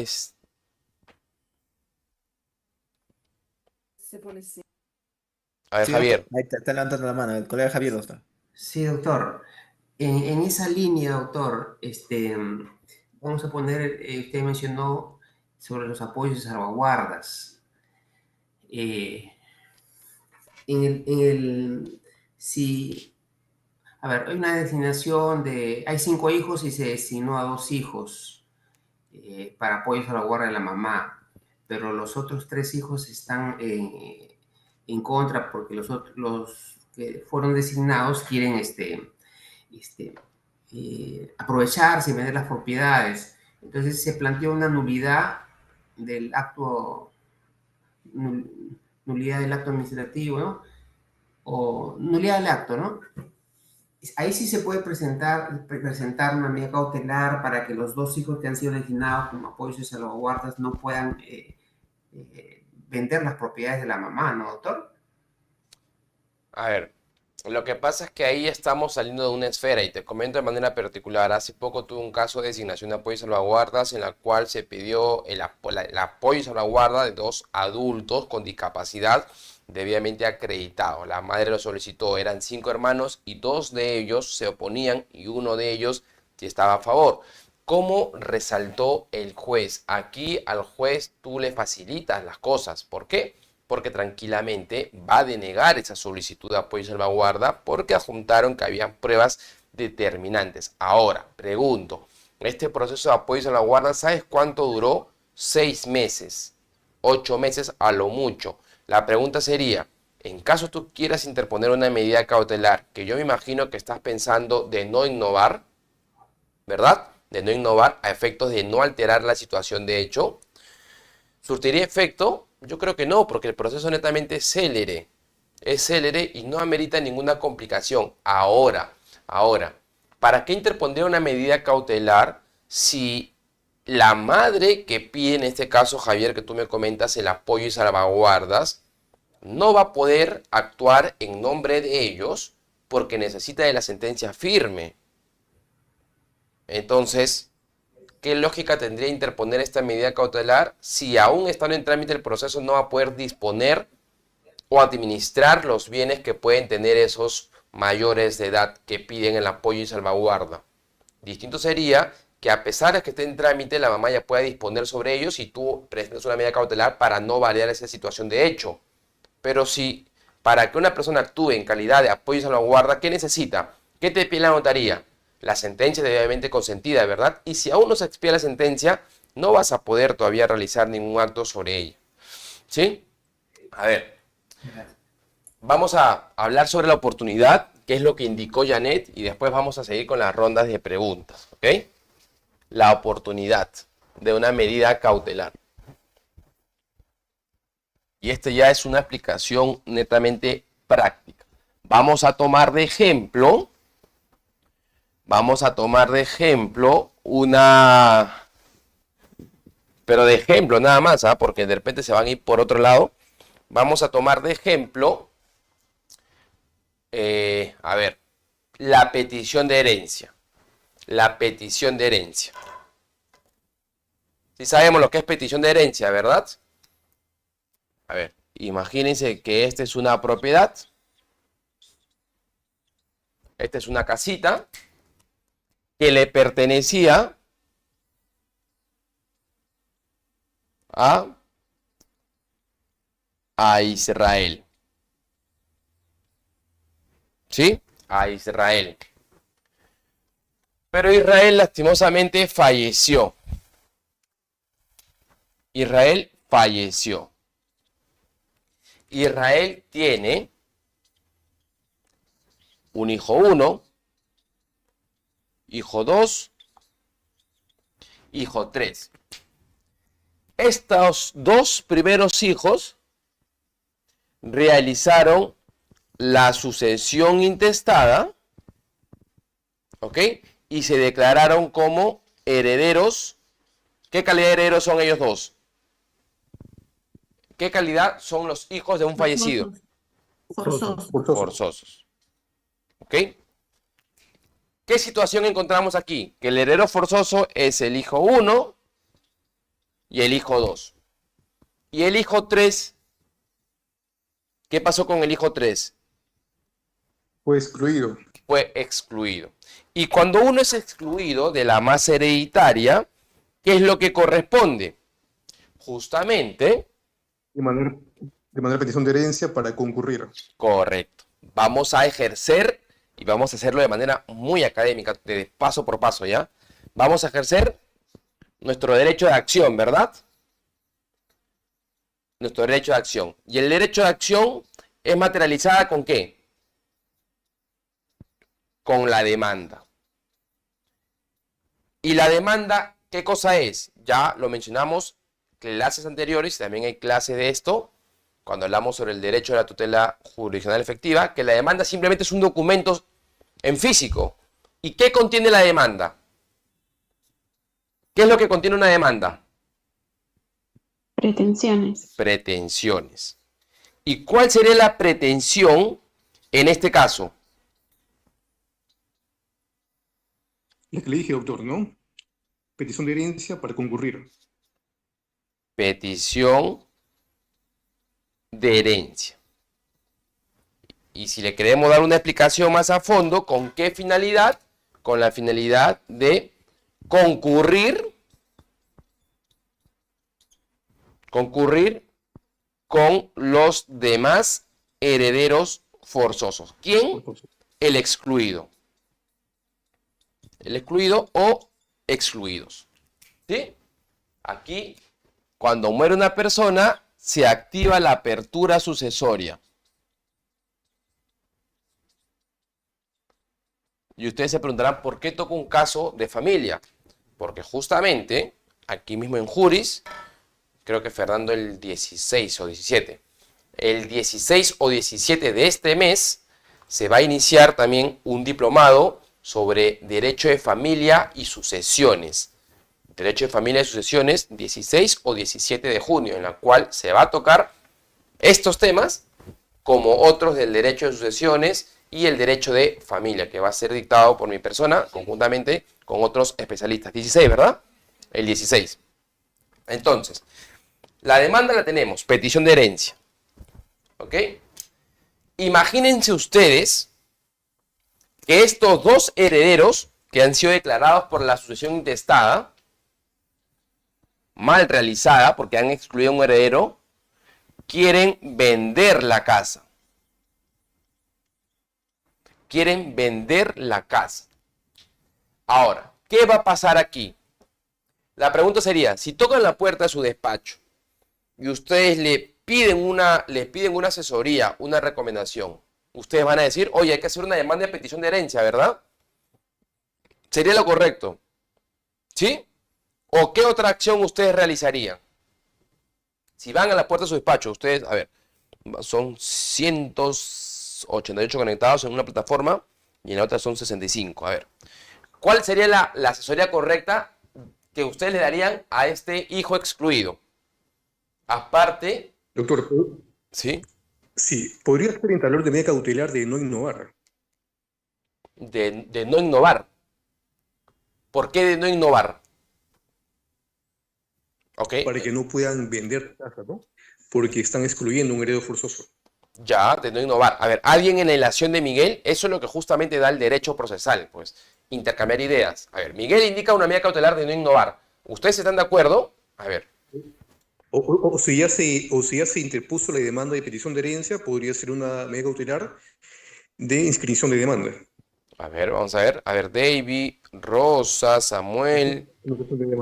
Speaker 2: A ver,
Speaker 1: Sí, doctor.
Speaker 2: Javier.
Speaker 1: Ahí está levantando la mano, el colega Javier, doctor.
Speaker 6: Sí, doctor. En esa línea, doctor, vamos a poner, usted mencionó sobre los apoyos y salvaguardas. Eh, si, a ver, hay una designación hay 5 hijos y se designó a 2 hijos para apoyo y salvaguarda de la mamá, pero los otros 3 hijos están en contra porque los que fueron designados quieren este, aprovecharse y vender las propiedades. Entonces se planteó una nulidad del acto, nulidad del acto administrativo, ¿no? O nulidad del acto, ¿no? ahí sí se puede presentar una medida cautelar para que los dos hijos que han sido designados como apoyos y salvaguardas no puedan vender las propiedades de la mamá, ¿no, doctor?
Speaker 2: A ver, lo que pasa es que ahí estamos saliendo de una esfera y te comento de manera particular. Hace poco tuve un caso de designación de apoyo y salvaguardas en la cual se pidió el apoyo y salvaguarda de 2 adultos con discapacidad debidamente acreditados. La madre lo solicitó, eran 5 hermanos y 2 de ellos se oponían y uno de ellos sí estaba a favor. ¿Cómo resaltó el juez? Aquí al juez tú le facilitas las cosas. ¿Por qué? Porque tranquilamente va a denegar esa solicitud de apoyo y salvaguarda porque adjuntaron que habían pruebas determinantes. Ahora, pregunto, este proceso de apoyo y salvaguarda, ¿sabes cuánto duró? 6 meses, 8 meses a lo mucho. La pregunta sería, en caso tú quieras interponer una medida cautelar, que yo me imagino que estás pensando de no innovar, ¿verdad? De no innovar a efectos de no alterar la situación de hecho, ¿surtiría efecto? Yo creo que no, porque el proceso netamente es célere y no amerita ninguna complicación. Ahora, ¿para qué interponer una medida cautelar si la madre que pide, en este caso, Javier, que tú me comentas, el apoyo y salvaguardas, no va a poder actuar en nombre de ellos porque necesita de la sentencia firme? Entonces, ¿qué lógica tendría interponer esta medida cautelar si aún estando en trámite el proceso no va a poder disponer o administrar los bienes que pueden tener esos mayores de edad que piden el apoyo y salvaguarda? Distinto sería que a pesar de que esté en trámite, la mamá ya pueda disponer sobre ellos y tú presentes una medida cautelar para no variar esa situación de hecho. Pero si para que una persona actúe en calidad de apoyo y salvaguarda, ¿qué necesita? ¿Qué te pide la notaría? La sentencia debidamente consentida, ¿verdad? Y si aún no se expide la sentencia, no vas a poder todavía realizar ningún acto sobre ella. ¿Sí? A ver, vamos a hablar sobre la oportunidad, que es lo que indicó Janet, y después vamos a seguir con las rondas de preguntas, ¿ok? La oportunidad de una medida cautelar. Y esta ya es una explicación netamente práctica. Vamos a tomar de ejemplo una... Pero de ejemplo nada más, ¿ah? Porque de repente se van a ir por otro lado. Vamos a tomar de ejemplo, a ver, la petición de herencia. La petición de herencia. Sí sabemos lo que es petición de herencia, ¿verdad? A ver, imagínense que esta es una propiedad. Esta es una casita que le pertenecía a Israel. ¿Sí? A Israel. Pero Israel lastimosamente falleció. Israel falleció. Israel tiene un hijo 1, hijo 2, hijo 3. Estos 2 primeros hijos realizaron la sucesión intestada, ¿ok? Y se declararon como herederos. ¿Qué calidad de herederos son ellos 2? ¿Qué calidad son los hijos de un fallecido?
Speaker 5: Forzosos.
Speaker 2: Forzosos. ¿Ok? ¿Qué situación encontramos aquí? Que el heredero forzoso es el hijo 1 y el hijo 2. Y el hijo 3, ¿qué pasó con el hijo 3?
Speaker 3: Fue excluido.
Speaker 2: Fue excluido. Y cuando uno es excluido de la masa hereditaria, ¿qué es lo que corresponde? Justamente...
Speaker 3: De manera petición de herencia para concurrir.
Speaker 2: Correcto. Vamos a ejercer, y vamos a hacerlo de manera muy académica, de paso por paso, ¿ya? Vamos a ejercer nuestro derecho de acción, ¿verdad? Nuestro derecho de acción. Y el derecho de acción es materializada ¿con qué? Con la demanda. Y la demanda, ¿qué cosa es? Ya lo mencionamos clases anteriores, también hay clase de esto, cuando hablamos sobre el derecho a la tutela jurisdiccional efectiva, que la demanda simplemente es un documento en físico. ¿Y qué contiene la demanda? ¿Qué es lo que contiene una demanda?
Speaker 7: Pretensiones.
Speaker 2: Pretensiones. ¿Y cuál sería la pretensión en este caso?
Speaker 3: La que le dije, doctor, ¿no? Petición de herencia para concurrir.
Speaker 2: Petición de herencia. Y si le queremos dar una explicación más a fondo, ¿con qué finalidad? Con la finalidad de concurrir con los demás herederos forzosos. ¿Quién? El excluido. El excluido o excluidos. ¿Sí? Aquí, cuando muere una persona, se activa la apertura sucesoria. Y ustedes se preguntarán, ¿por qué toco un caso de familia? Porque justamente, aquí mismo en Juris, creo que Fernando el 16 o 17, el 16 o 17 de este mes, se va a iniciar también un diplomado sobre Derecho de Familia y Sucesiones. Derecho de Familia y Sucesiones, 16 o 17 de junio, en la cual se va a tocar estos temas, como otros del Derecho de Sucesiones y el Derecho de Familia, que va a ser dictado por mi persona, conjuntamente con otros especialistas. 16, ¿verdad? El 16. Entonces, la demanda la tenemos, petición de herencia. ¿Ok? Imagínense ustedes que estos dos herederos que han sido declarados por la sucesión intestada, mal realizada, porque han excluido a un heredero, quieren vender la casa. Quieren vender la casa. Ahora, ¿qué va a pasar aquí? La pregunta sería, si tocan la puerta de su despacho y ustedes le piden una asesoría, una recomendación, ustedes van a decir, oye, hay que hacer una demanda de petición de herencia, ¿verdad? ¿Sería lo correcto? ¿Sí? ¿O qué otra acción ustedes realizarían? Si van a la puerta de su despacho, ustedes, a ver, son 188 conectados en una plataforma y en la otra son 65. A ver, ¿cuál sería la asesoría correcta que ustedes le darían a este hijo excluido? Aparte,
Speaker 3: Doctor,
Speaker 2: ¿sí?
Speaker 3: sí, podría ser en valor de medida cautelar de no innovar.
Speaker 2: De no innovar. ¿Por qué de no innovar? ¿Ok?
Speaker 3: Para que no puedan vender la casa, ¿no? Porque están excluyendo un heredero forzoso.
Speaker 2: Ya, de no innovar. A ver, alguien en la ilación de Miguel, eso es lo que justamente da el derecho procesal, pues, intercambiar ideas. A ver, Miguel indica una medida cautelar de no innovar. ¿Ustedes están de acuerdo? A ver.
Speaker 3: O si ya se interpuso la demanda de petición de herencia, podría ser una medida cautelar de inscripción de demanda.
Speaker 2: A ver, vamos a ver. A ver, David, Rosa, Samuel,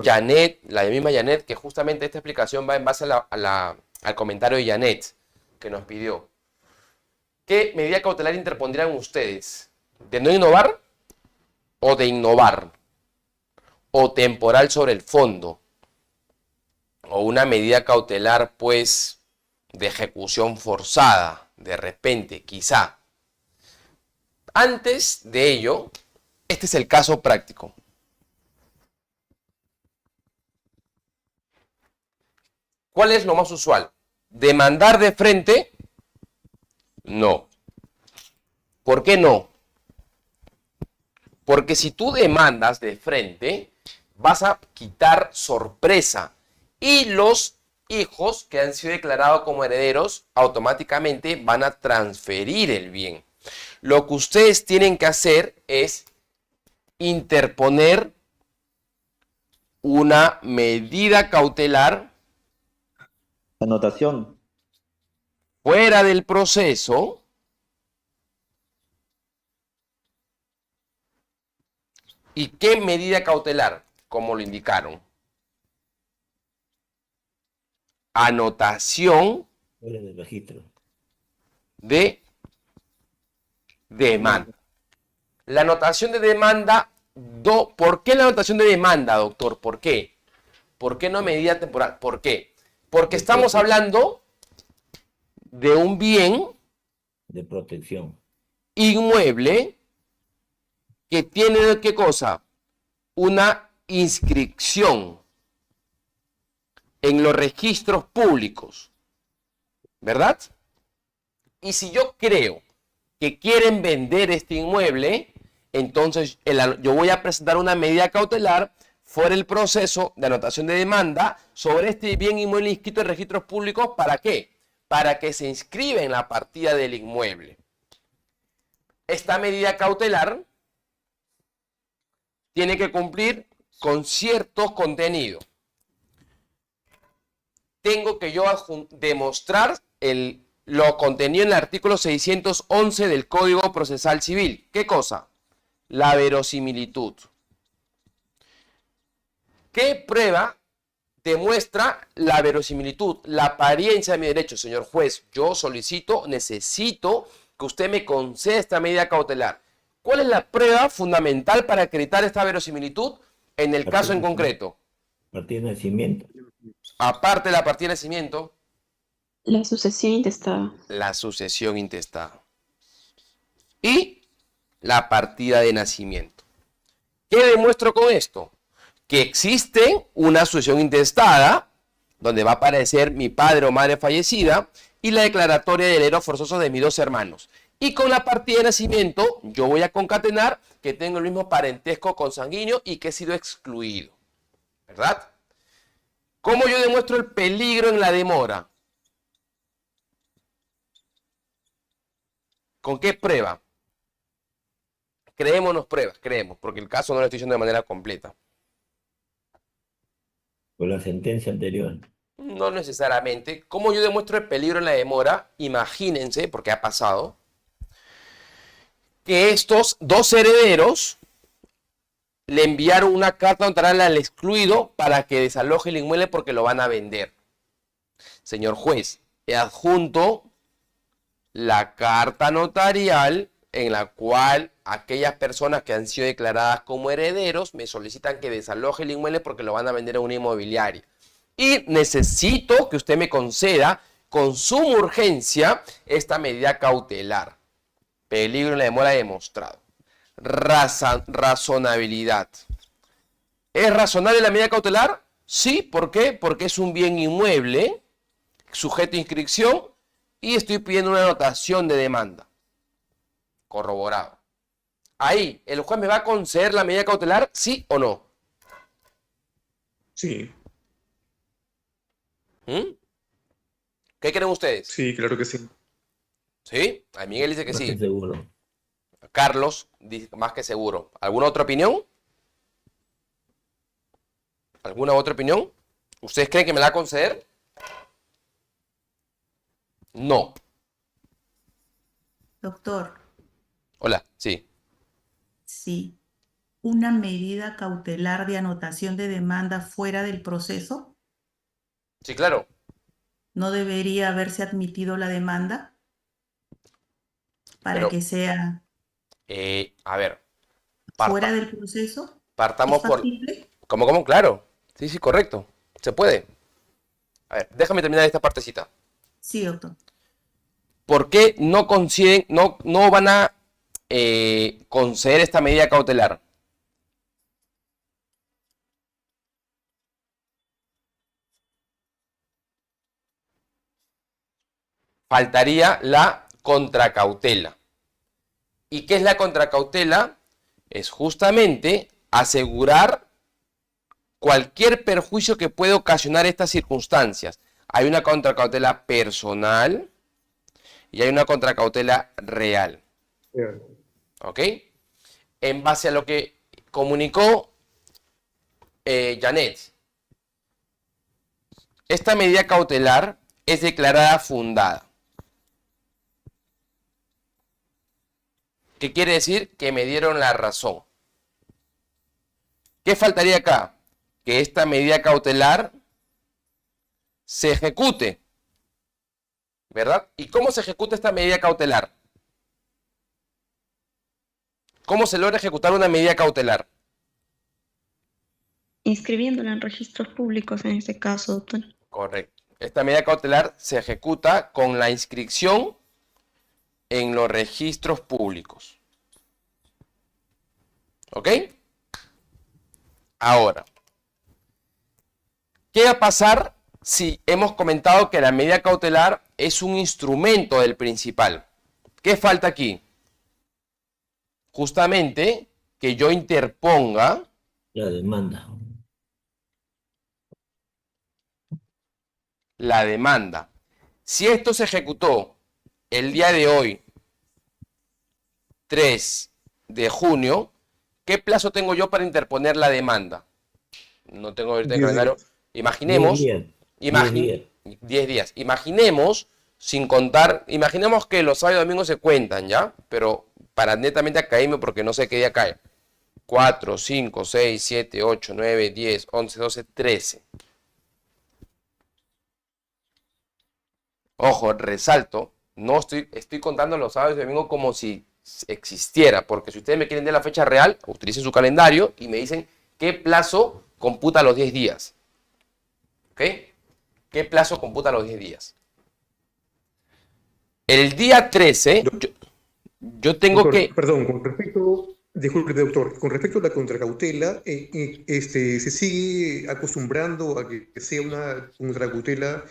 Speaker 2: Janet, la misma Janet, que justamente esta explicación va en base al comentario de Janet, que nos pidió. ¿Qué medida cautelar interpondrían ustedes? ¿De no innovar o de innovar? ¿O temporal sobre el fondo? ¿O una medida cautelar, pues, de ejecución forzada, de repente, quizá? Antes de ello, este es el caso práctico. ¿Cuál es lo más usual? ¿Demandar de frente? No. ¿Por qué no? Porque si tú demandas de frente, vas a quitar sorpresa. Y los hijos que han sido declarados como herederos automáticamente van a transferir el bien. Lo que ustedes tienen que hacer es interponer una medida cautelar
Speaker 1: Anotación.
Speaker 2: fuera del proceso ¿y qué medida cautelar? Como lo indicaron. Anotación
Speaker 1: del registro.
Speaker 2: de demanda. La anotación de demanda, ¿por qué la anotación de demanda, doctor? ¿Por qué? ¿Por qué no medida temporal? ¿Por qué? Porque estamos hablando de un bien
Speaker 1: De protección.
Speaker 2: inmueble que tiene, ¿qué cosa? Una inscripción en los registros públicos, ¿verdad? Y si yo creo que quieren vender este inmueble, entonces yo voy a presentar una medida cautelar fuera el proceso de anotación de demanda sobre este bien inmueble inscrito en registros públicos. ¿Para qué? Para que se inscriba en la partida del inmueble. Esta medida cautelar tiene que cumplir con ciertos contenidos. Tengo que yo demostrar lo contenido en el artículo 611 del Código Procesal Civil. ¿Qué cosa? La verosimilitud. ¿Qué prueba demuestra la verosimilitud, la apariencia de mi derecho? Señor juez, yo necesito que usted me conceda esta medida cautelar. ¿Cuál es la prueba fundamental para acreditar esta verosimilitud en el caso en concreto?
Speaker 1: Partida de nacimiento.
Speaker 2: Aparte de la partida de nacimiento,
Speaker 7: La sucesión intestada.
Speaker 2: la sucesión intestada y la partida de nacimiento. ¿Qué demuestro con esto? Que existe una sucesión intestada donde va a aparecer mi padre o madre fallecida y la declaratoria de herederos forzosos de mis dos hermanos. Y con la partida de nacimiento yo voy a concatenar que tengo el mismo parentesco consanguíneo y que he sido excluido, ¿verdad? ¿Cómo yo demuestro el peligro en la demora? ¿Con qué prueba? Creémonos pruebas, creemos, porque el caso no lo estoy diciendo de manera completa.
Speaker 1: Con la sentencia anterior.
Speaker 2: No necesariamente. ¿Cómo yo demuestro el peligro en la demora? Imagínense, porque ha pasado, que estos dos herederos le enviaron una carta notarial al excluido para que desaloje el inmueble porque lo van a vender. Señor juez, he adjunto la carta notarial en la cual aquellas personas que han sido declaradas como herederos me solicitan que desaloje el inmueble porque lo van a vender a una inmobiliaria. Y necesito que usted me conceda con suma urgencia esta medida cautelar. Peligro en la demora demostrado. Razonabilidad. ¿Es razonable la medida cautelar? Sí, ¿por qué? Porque es un bien inmueble, sujeto a inscripción, y estoy pidiendo una anotación de demanda. Corroborado. Ahí, ¿el juez me va a conceder la medida cautelar, sí o no?
Speaker 3: Sí,
Speaker 2: ¿Qué creen ustedes?
Speaker 3: sí, claro que sí.
Speaker 2: ¿Sí? A Miguel dice que
Speaker 1: No
Speaker 2: sí.
Speaker 1: estoy seguro.
Speaker 2: Carlos dice más que seguro. ¿Alguna otra opinión? ¿Alguna otra opinión? ¿Ustedes creen que me la va a conceder? No.
Speaker 5: Doctor,
Speaker 2: Hola, sí.
Speaker 5: sí. ¿Una medida cautelar de anotación de demanda fuera del proceso?
Speaker 2: Sí, claro.
Speaker 5: ¿No debería haberse admitido la demanda para
Speaker 2: Pero,
Speaker 5: que sea
Speaker 2: a ver,
Speaker 5: fuera del proceso?
Speaker 2: partamos
Speaker 5: ¿Es
Speaker 2: por...
Speaker 5: factible?
Speaker 2: ¿Cómo? Claro. Sí, sí, correcto. Se puede. A ver, déjame terminar esta partecita.
Speaker 5: Sí, doctor.
Speaker 2: ¿Por qué no conceden, no van a conceder esta medida cautelar? Faltaría la contracautela. ¿Y qué es la contracautela? Es justamente asegurar cualquier perjuicio que pueda ocasionar estas circunstancias. Hay una contracautela personal y hay una contracautela real. ¿Ok? En base a lo que comunicó Janet, esta medida cautelar es declarada fundada. ¿Qué quiere decir? Que me dieron la razón. ¿Qué faltaría acá? Que esta medida cautelar se ejecute, ¿verdad? ¿Y cómo se ejecuta esta medida cautelar? ¿Cómo se logra ejecutar una medida cautelar?
Speaker 4: Inscribiéndola en registros públicos en este caso, doctor.
Speaker 2: Correcto. Esta medida cautelar se ejecuta con la inscripción en los registros públicos. ¿Ok? Ahora, ¿qué va a pasar si hemos comentado que la medida cautelar es un instrumento del principal? ¿Qué falta aquí? Justamente que yo interponga
Speaker 1: La demanda.
Speaker 2: la demanda. Si esto se ejecutó el día de hoy, 3 de junio, ¿qué plazo tengo yo para interponer la demanda? No tengo ahorita el
Speaker 3: 10
Speaker 2: calendario.
Speaker 3: días.
Speaker 2: Imaginemos,
Speaker 1: 10 días.
Speaker 2: 10 días. Imaginemos, sin contar, imaginemos que los sábados y domingos se cuentan, ¿ya? Pero para netamente academia, porque no sé qué día cae. 4, 5, 6, 7, 8, 9, 10, 11, 12, 13. Ojo, resalto, no estoy contando los sábados y domingos como si existiera, porque si ustedes me quieren dar la fecha real, utilicen su calendario y me dicen qué plazo computa los 10 días. ¿Ok? ¿Qué plazo computa los 10 días? El día 13, yo tengo
Speaker 3: Doctor,
Speaker 2: que...
Speaker 3: perdón, con respecto, disculpe, doctor, con respecto a la contracautela, ¿se sigue acostumbrando a que sea una contracautela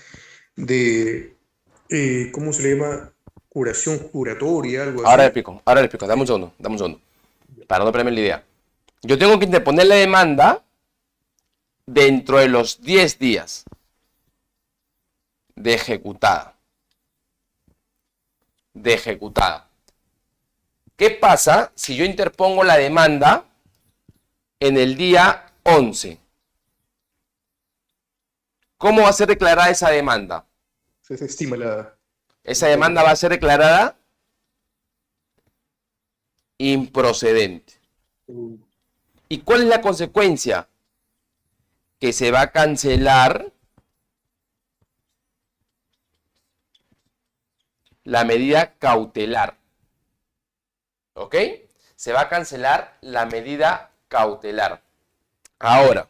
Speaker 3: de, ¿cómo se le llama? Curación juratoria, algo
Speaker 2: Ahora le
Speaker 3: así?
Speaker 2: explico, dame un segundo, para no perderme la idea. Yo tengo que interponer la demanda dentro de los 10 días de ejecutada. ¿Qué pasa si yo interpongo la demanda en el día 11? ¿Cómo va a ser declarada esa demanda?
Speaker 3: Se estima
Speaker 2: Esa demanda va a ser declarada improcedente. ¿Y cuál es la consecuencia? Que se va a cancelar la medida cautelar. ¿Ok? Se va a cancelar la medida cautelar. Ahora,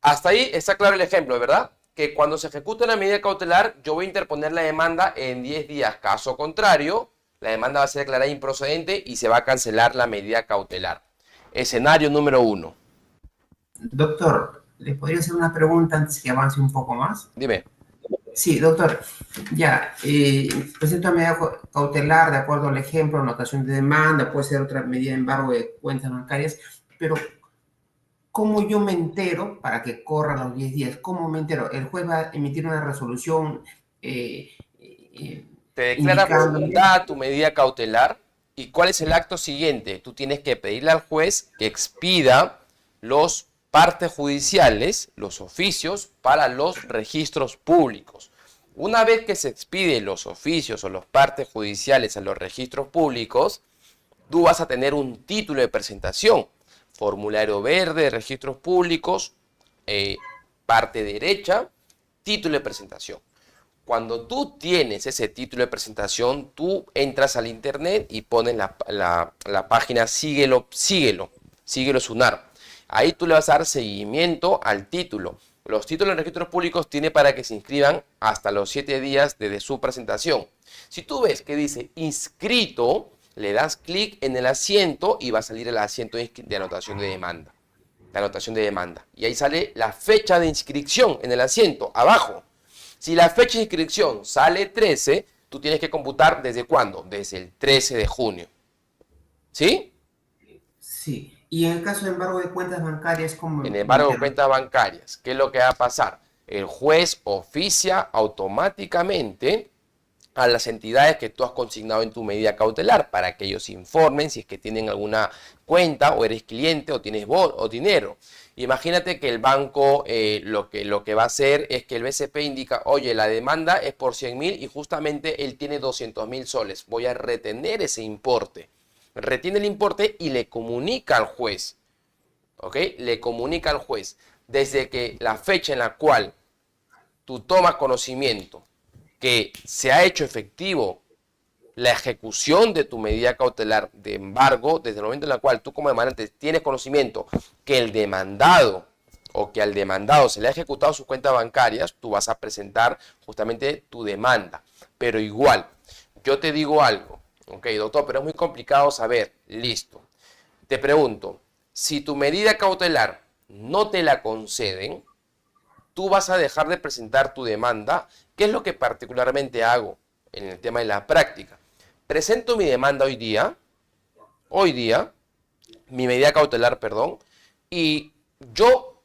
Speaker 2: hasta ahí está claro el ejemplo, ¿verdad? Que cuando se ejecuta una medida cautelar, yo voy a interponer la demanda en 10 días. Caso contrario, la demanda va a ser declarada improcedente y se va a cancelar la medida cautelar. Escenario número 1.
Speaker 6: Doctor, ¿le podría hacer una pregunta antes que avance un poco más?
Speaker 2: Dime.
Speaker 6: Sí, doctor. Ya, presento una medida cautelar de acuerdo al ejemplo, anotación de demanda, puede ser otra medida de embargo de cuentas bancarias, pero ¿cómo yo me entero para que corran los 10 días? ¿Cómo me entero? El juez va a emitir una resolución
Speaker 2: Te declara
Speaker 6: indicándome.
Speaker 2: fundada tu medida cautelar. ¿Y cuál es el acto siguiente? Tú tienes que pedirle al juez que expida los partes judiciales, los oficios, para los registros públicos. Una vez que se expiden los oficios o los partes judiciales a los registros públicos, tú vas a tener un título de presentación. Formulario verde de registros públicos, parte derecha, título de presentación. Cuando tú tienes ese título de presentación, tú entras al internet y pones la página Síguelo SUNAR. Ahí tú le vas a dar seguimiento al título. Los títulos en registros públicos tiene para que se inscriban hasta los 7 días desde su presentación. Si tú ves que dice inscrito, le das clic en el asiento y va a salir el asiento de anotación de demanda. La anotación de demanda. Y ahí sale la fecha de inscripción en el asiento, abajo. Si la fecha de inscripción sale 13, tú tienes que computar ¿desde cuándo? Desde el 13 de junio. ¿Sí?
Speaker 6: Sí. Y en el caso de embargo de cuentas bancarias, ¿cómo?
Speaker 2: En embargo de cuentas bancarias, ¿qué es lo que va a pasar? El juez oficia automáticamente a las entidades que tú has consignado en tu medida cautelar para que ellos informen si es que tienen alguna cuenta o eres cliente o tienes o dinero. Imagínate que el banco lo que va a hacer es que el BCP indica, oye, la demanda es por 100.000 y justamente él tiene 200.000 soles. Voy a retener ese importe. Retiene el importe y le comunica al juez. ¿Ok? Le comunica al juez. Desde que la fecha en la cual tú tomas conocimiento que se ha hecho efectivo la ejecución de tu medida cautelar de embargo, desde el momento en el cual tú como demandante tienes conocimiento que el demandado o que al demandado se le ha ejecutado sus cuentas bancarias, tú vas a presentar justamente tu demanda. Pero igual, yo te digo algo, ok, doctor, pero es muy complicado saber, listo. Te pregunto, si tu medida cautelar no te la conceden, tú vas a dejar de presentar tu demanda. ¿Qué es lo que particularmente hago en el tema de la práctica? Presento mi demanda hoy día, mi medida cautelar, perdón, y yo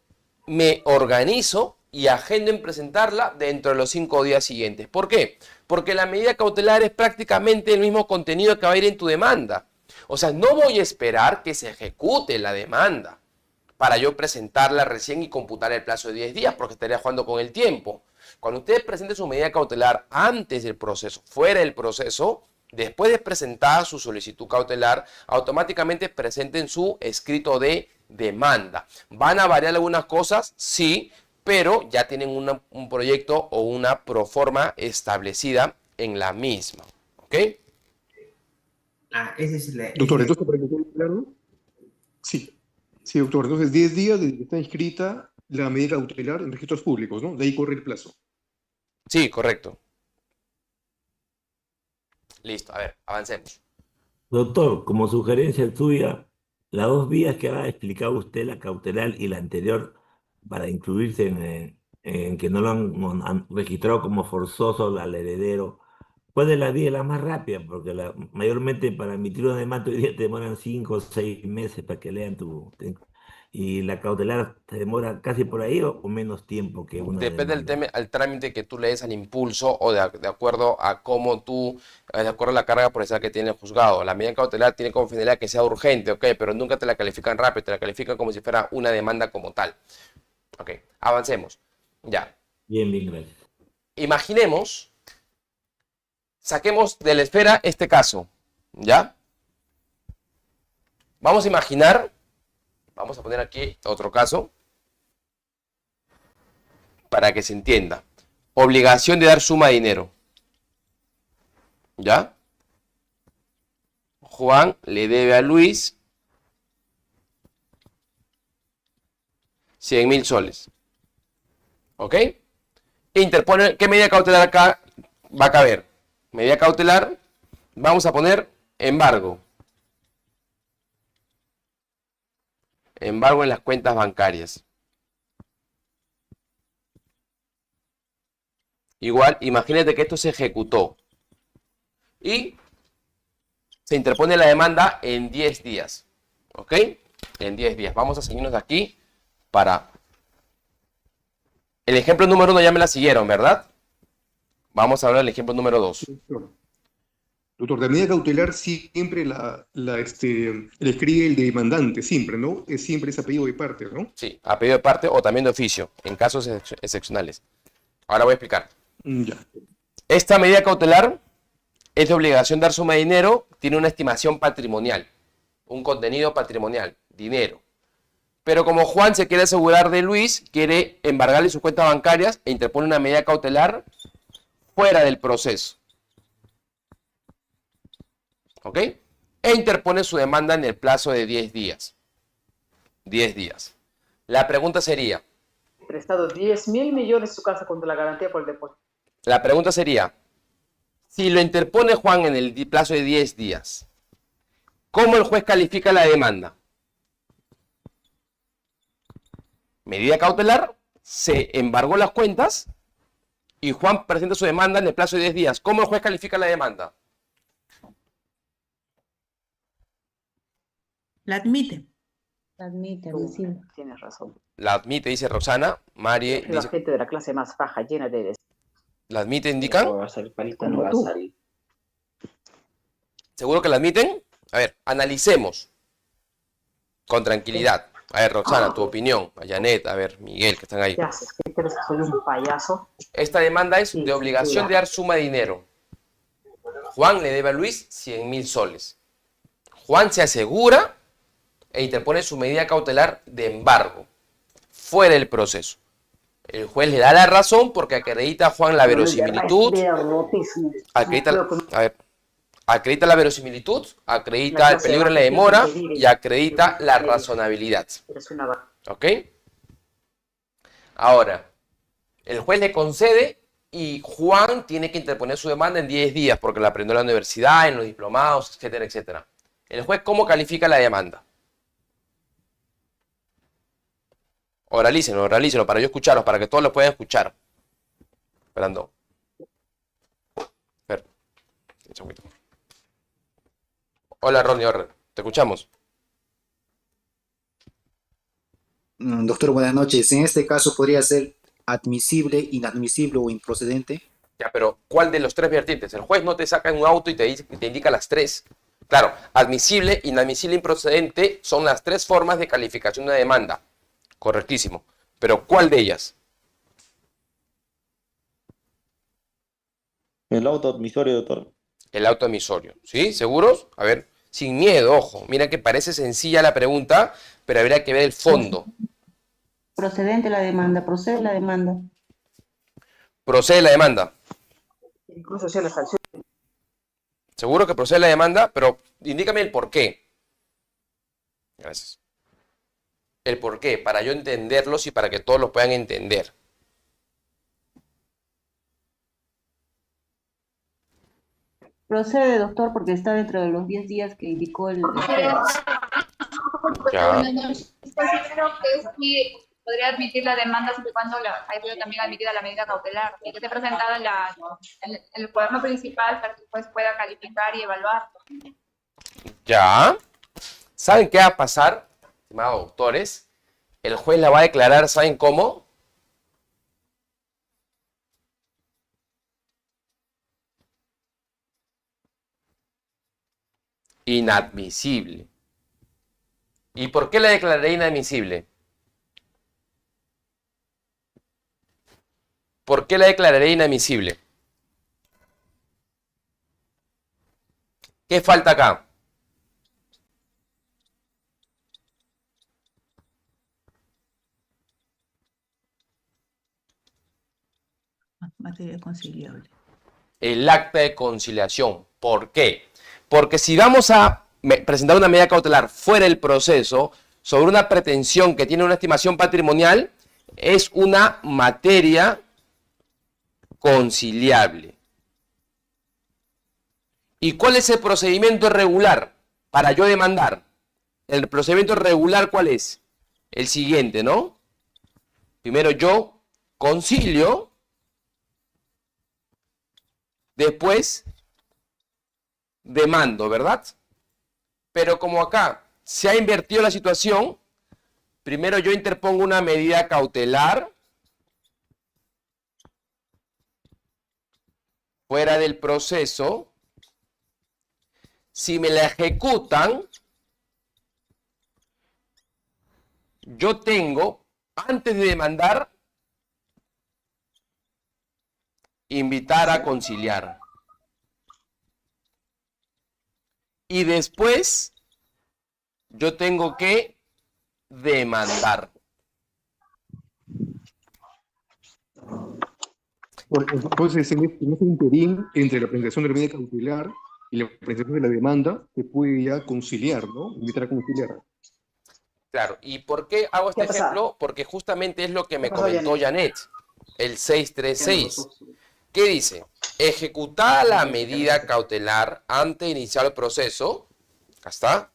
Speaker 2: me organizo y agendo en presentarla dentro de los 5 días siguientes. ¿Por qué? Porque la medida cautelar es prácticamente el mismo contenido que va a ir en tu demanda. O sea, no voy a esperar que se ejecute la demanda para yo presentarla recién y computar el plazo de 10 días, porque estaría jugando con el tiempo. Cuando ustedes presenten su medida cautelar antes del proceso, fuera del proceso, después de presentar su solicitud cautelar, automáticamente presenten su escrito de demanda. ¿Van a variar algunas cosas? Sí, pero ya tienen un proyecto o una proforma establecida en la misma. ¿Ok?
Speaker 6: Esa es la...
Speaker 3: Doctor, entonces, para que quede claro, sí, sí, doctor, entonces 10 días desde que está inscrita la medida cautelar en registros públicos, ¿no? De ahí corre el plazo.
Speaker 2: Sí, correcto. Listo, a ver, avancemos.
Speaker 8: Doctor, como sugerencia suya, las dos vías que ha explicado usted, la cautelar y la anterior, para incluirse en que no lo han registrado como forzoso al heredero, ¿cuál de las vías es la más rápida? Porque mayormente para emitir una demanda hoy día te demoran 5 o 6 meses para que lean y la cautelar te demora casi por ahí o menos tiempo que una
Speaker 2: Depende del
Speaker 8: demanda.
Speaker 2: tema, al trámite que tú le des al impulso o de acuerdo a cómo tú, de acuerdo a la carga procesal que tiene el juzgado. La medida cautelar tiene como finalidad que sea urgente, ok, pero nunca te la califican rápido, te la califican como si fuera una demanda como tal. Ok, avancemos. Ya.
Speaker 8: Bien, bien, gracias.
Speaker 2: Imaginemos, saquemos de la esfera este caso, ¿ya? Vamos a imaginar, vamos a poner aquí otro caso, para que se entienda. Obligación de dar suma de dinero. ¿Ya? Juan le debe a Luis 100.000 soles. ¿Ok? Interpone, ¿qué medida cautelar acá va a caber? Medida cautelar, vamos a poner embargo. Embargo en las cuentas bancarias. Igual, imagínate que esto se ejecutó y se interpone la demanda en 10 días. ¿Ok? En 10 días. Vamos a seguirnos de aquí para... El ejemplo número 1 ya me la siguieron, ¿verdad? Vamos a hablar del ejemplo número 2.
Speaker 3: Doctor, la medida cautelar siempre la escribe el demandante, siempre, ¿no? Es siempre ese apellido de parte, ¿no?
Speaker 2: Sí, a pedido de parte o también de oficio, en casos excepcionales. Ahora voy a explicar.
Speaker 3: Ya.
Speaker 2: Esta medida cautelar es de obligación dar suma de dinero, tiene una estimación patrimonial, un contenido patrimonial, dinero. Pero como Juan se quiere asegurar de Luis, quiere embargarle sus cuentas bancarias e interpone una medida cautelar fuera del proceso. ¿Ok? E interpone su demanda en el plazo de 10 días. 10 días. La pregunta sería...
Speaker 9: Prestado 10.000 millones su casa contra la garantía por el depósito.
Speaker 2: La pregunta sería, si lo interpone Juan en el plazo de 10 días, ¿cómo el juez califica la demanda? Medida cautelar, se embargó las cuentas y Juan presenta su demanda en el plazo de 10 días. ¿Cómo el juez califica la demanda?
Speaker 5: La admite.
Speaker 10: Admite, admisible.
Speaker 9: Tienes razón.
Speaker 2: La admite, dice Roxana. Marie
Speaker 9: La
Speaker 2: dice...
Speaker 9: gente de la clase más baja, llena de...
Speaker 2: ¿La admite, indican?
Speaker 6: No va a salir, palito, no va a salir.
Speaker 2: ¿Seguro que la admiten? A ver, analicemos. Con tranquilidad. A ver, Roxana, tu opinión. A Janet, a ver, Miguel, que están ahí.
Speaker 9: ¿Qué haces? ¿Qué crees que soy un payaso?
Speaker 2: Esta demanda es de obligación de dar suma de dinero. Juan le debe a Luis 100.000 soles. Juan se asegura e interpone su medida cautelar de embargo, fuera del proceso. El juez le da la razón porque acredita a Juan la verosimilitud, acredita la verosimilitud, acredita el peligro en la demora y acredita la razonabilidad. ¿Ok? Ahora, el juez le concede y Juan tiene que interponer su demanda en 10 días porque la aprendió en la universidad, en los diplomados, etcétera, etcétera. ¿El juez cómo califica la demanda? Oralícenlo para yo escucharlos, para que todos lo puedan escuchar. Esperando. Fer, un segundito. Hola, Ronnie Orre, te escuchamos.
Speaker 11: Doctor, buenas noches. En este caso podría ser admisible, inadmisible o improcedente.
Speaker 2: Ya, pero ¿cuál de los tres vertientes? El juez no te saca en un auto y te indica las tres. Claro, admisible, inadmisible, improcedente son las tres formas de calificación de una demanda. Correctísimo. Pero ¿cuál de ellas?
Speaker 12: El auto admisorio, doctor.
Speaker 2: El auto admisorio. ¿Sí? ¿Seguros? A ver, sin miedo, ojo. Mira que parece sencilla la pregunta, pero habría que ver el fondo.
Speaker 10: Procedente la demanda, procede la demanda.
Speaker 2: Procede la demanda.
Speaker 9: Incluso sea la sanción.
Speaker 2: Seguro que procede la demanda, pero indícame el por qué. Gracias. El por qué, para yo entenderlos y para que todos lo puedan entender.
Speaker 10: Procede, doctor, porque está dentro de los 10 días que indicó el juez.
Speaker 2: Ya.
Speaker 13: Considero que sí podría admitir la demanda siempre y cuando haya sido también admitida la medida cautelar y que esté presentada en el cuaderno principal para que el juez pueda calificar y evaluar.
Speaker 2: Ya. ¿Saben qué va a pasar, estimados doctores? El juez la va a declarar, ¿saben cómo? Inadmisible. ¿Y por qué la declararé inadmisible? ¿Por qué la declararé inadmisible? ¿Qué falta acá?
Speaker 5: Materia conciliable.
Speaker 2: El acta de conciliación. ¿Por qué? Porque si vamos a presentar una medida cautelar fuera del proceso sobre una pretensión que tiene una estimación patrimonial, es una materia conciliable. ¿Y cuál es el procedimiento regular para yo demandar? El procedimiento regular, ¿cuál es? El siguiente, ¿no? Primero yo concilio, después demando, ¿verdad? Pero como acá se ha invertido la situación, primero yo interpongo una medida cautelar fuera del proceso. Si me la ejecutan, yo tengo, antes de demandar, invitar a conciliar. Y después, yo tengo que demandar.
Speaker 3: Entonces, en ese interín entre la presentación de la medida cautelar y la presentación de la demanda, se puede ya conciliar, ¿no? Invitar a conciliar.
Speaker 2: Claro, ¿y por qué hago este ejemplo? Porque justamente es lo que me comentó Janet, el 636. ¿Qué dice? Ejecutada la medida cautelar antes de iniciar el proceso, acá está,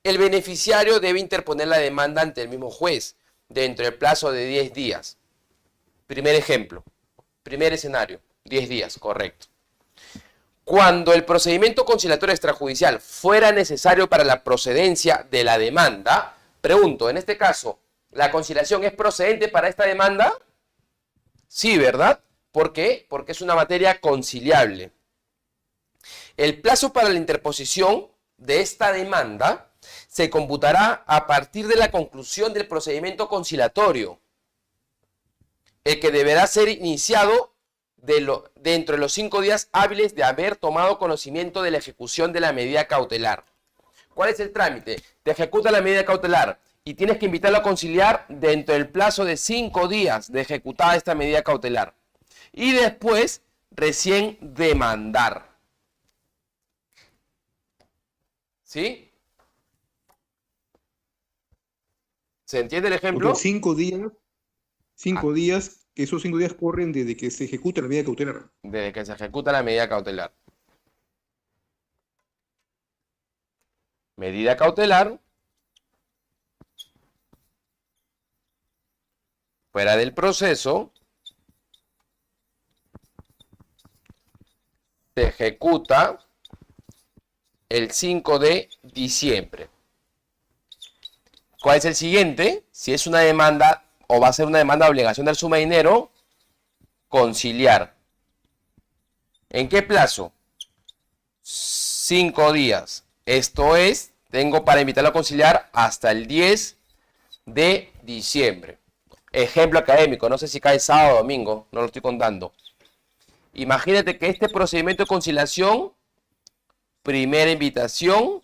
Speaker 2: el beneficiario debe interponer la demanda ante el mismo juez dentro del plazo de 10 días. Primer ejemplo, primer escenario, 10 días, correcto. Cuando el procedimiento conciliatorio extrajudicial fuera necesario para la procedencia de la demanda, pregunto, en este caso, ¿la conciliación es procedente para esta demanda? Sí, ¿verdad? ¿Por qué? Porque es una materia conciliable. El plazo para la interposición de esta demanda se computará a partir de la conclusión del procedimiento conciliatorio, el que deberá ser iniciado dentro de los 5 días hábiles de haber tomado conocimiento de la ejecución de la medida cautelar. ¿Cuál es el trámite? Te ejecuta la medida cautelar y tienes que invitarlo a conciliar dentro del plazo de 5 días de ejecutada esta medida cautelar. Y después, recién demandar. ¿Sí? ¿Se entiende el ejemplo?
Speaker 3: Porque 5 días, que esos 5 días corren desde que se ejecuta la medida cautelar.
Speaker 2: Desde que se ejecuta la medida cautelar. Medida cautelar. fuera del proceso, se ejecuta el 5 de diciembre. ¿Cuál es el siguiente? Si es una demanda o va a ser una demanda de obligación del suma de dinero, conciliar. ¿En qué plazo? 5 días. Esto es, tengo para invitarlo a conciliar hasta el 10 de diciembre. Ejemplo académico, no sé si cae sábado o domingo, no lo estoy contando. Imagínate que este procedimiento de conciliación, primera invitación,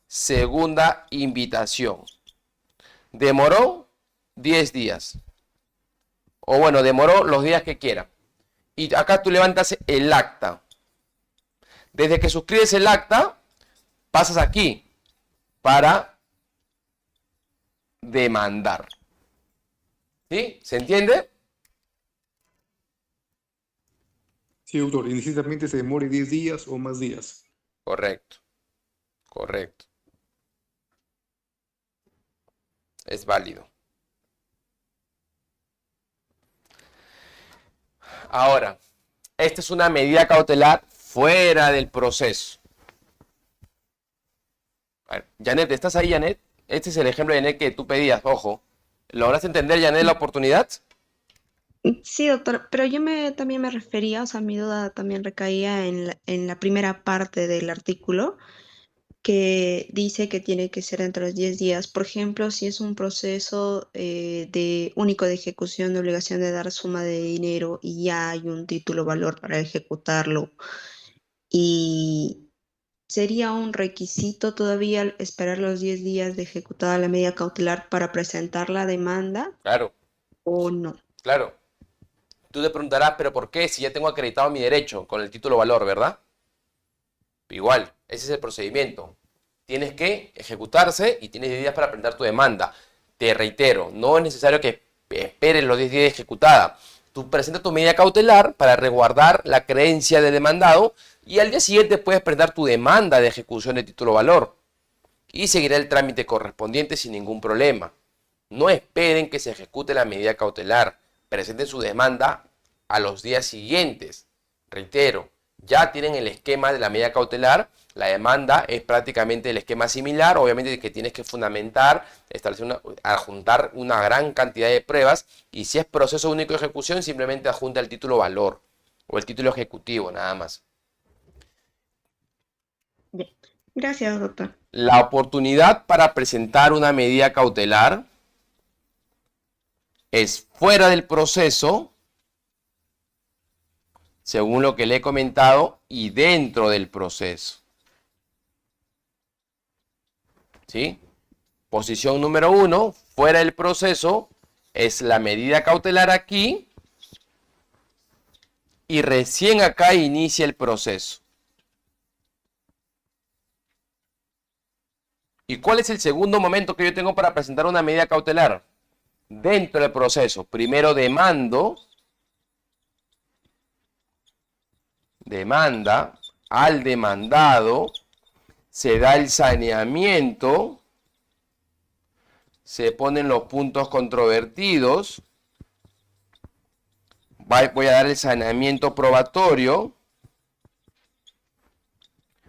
Speaker 2: segunda invitación, demoró 10 días. O bueno, demoró los días que quiera. Y acá tú levantas el acta. Desde que suscribes el acta, pasas aquí para demandar. ¿Sí? ¿Se entiende?
Speaker 3: Sí, doctor, indistintamente se demore 10 días o más días.
Speaker 2: Correcto. Correcto. Es válido. Ahora, esta es una medida cautelar fuera del proceso. A ver, Janet, ¿estás ahí, Janet? Este es el ejemplo de Janet que tú pedías, ojo. ¿Lograste entender, Janet, la oportunidad?
Speaker 4: Sí, doctor, pero yo también me refería, o sea, mi duda también recaía en la primera parte del artículo que dice que tiene que ser entre los 10 días. Por ejemplo, si es un proceso de único de ejecución de obligación de dar suma de dinero y ya hay un título valor para ejecutarlo, y sería un requisito todavía esperar los 10 días de ejecutada la medida cautelar para presentar la demanda
Speaker 2: Claro,
Speaker 4: o no.
Speaker 2: claro. Tú te preguntarás, ¿pero por qué? Si ya tengo acreditado mi derecho con el título valor, ¿verdad? Igual, ese es el procedimiento. Tienes que ejecutarse y tienes 10 días para presentar tu demanda. Te reitero, no es necesario que esperes los 10 días de ejecutada. Tú presentas tu medida cautelar para resguardar la creencia del demandado y al día siguiente puedes presentar tu demanda de ejecución de título valor y seguirá el trámite correspondiente sin ningún problema. No esperen que se ejecute la medida cautelar. Presenten su demanda a los días siguientes. Reitero, ya tienen el esquema de la medida cautelar. La demanda es prácticamente el esquema similar. Obviamente que tienes que fundamentar, adjuntar una gran cantidad de pruebas. Y si es proceso único de ejecución, simplemente adjunta el título valor o el título ejecutivo, nada más.
Speaker 4: Bien. Gracias, doctor.
Speaker 2: La oportunidad para presentar una medida cautelar es fuera del proceso, según lo que le he comentado, y dentro del proceso. ¿Sí? Posición número 1, fuera del proceso, es la medida cautelar aquí, y recién acá inicia el proceso. ¿Y cuál es el segundo momento que yo tengo para presentar una medida cautelar? Dentro del proceso. Primero demanda al demandado, se da el saneamiento, se ponen los puntos controvertidos, voy a dar el saneamiento probatorio,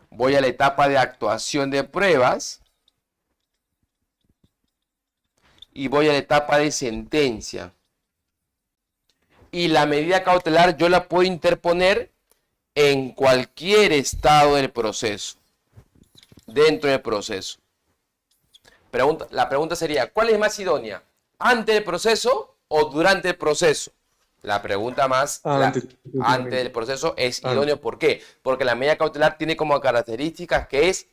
Speaker 2: voy a la etapa de actuación de pruebas, y voy a la etapa de sentencia. Y la medida cautelar yo la puedo interponer en cualquier estado del proceso, dentro del proceso. La pregunta sería, ¿cuál es más idónea? ¿Antes del proceso o durante el proceso? La pregunta más antes del proceso es idóneo. ¿Por qué? Porque la medida cautelar tiene como características que es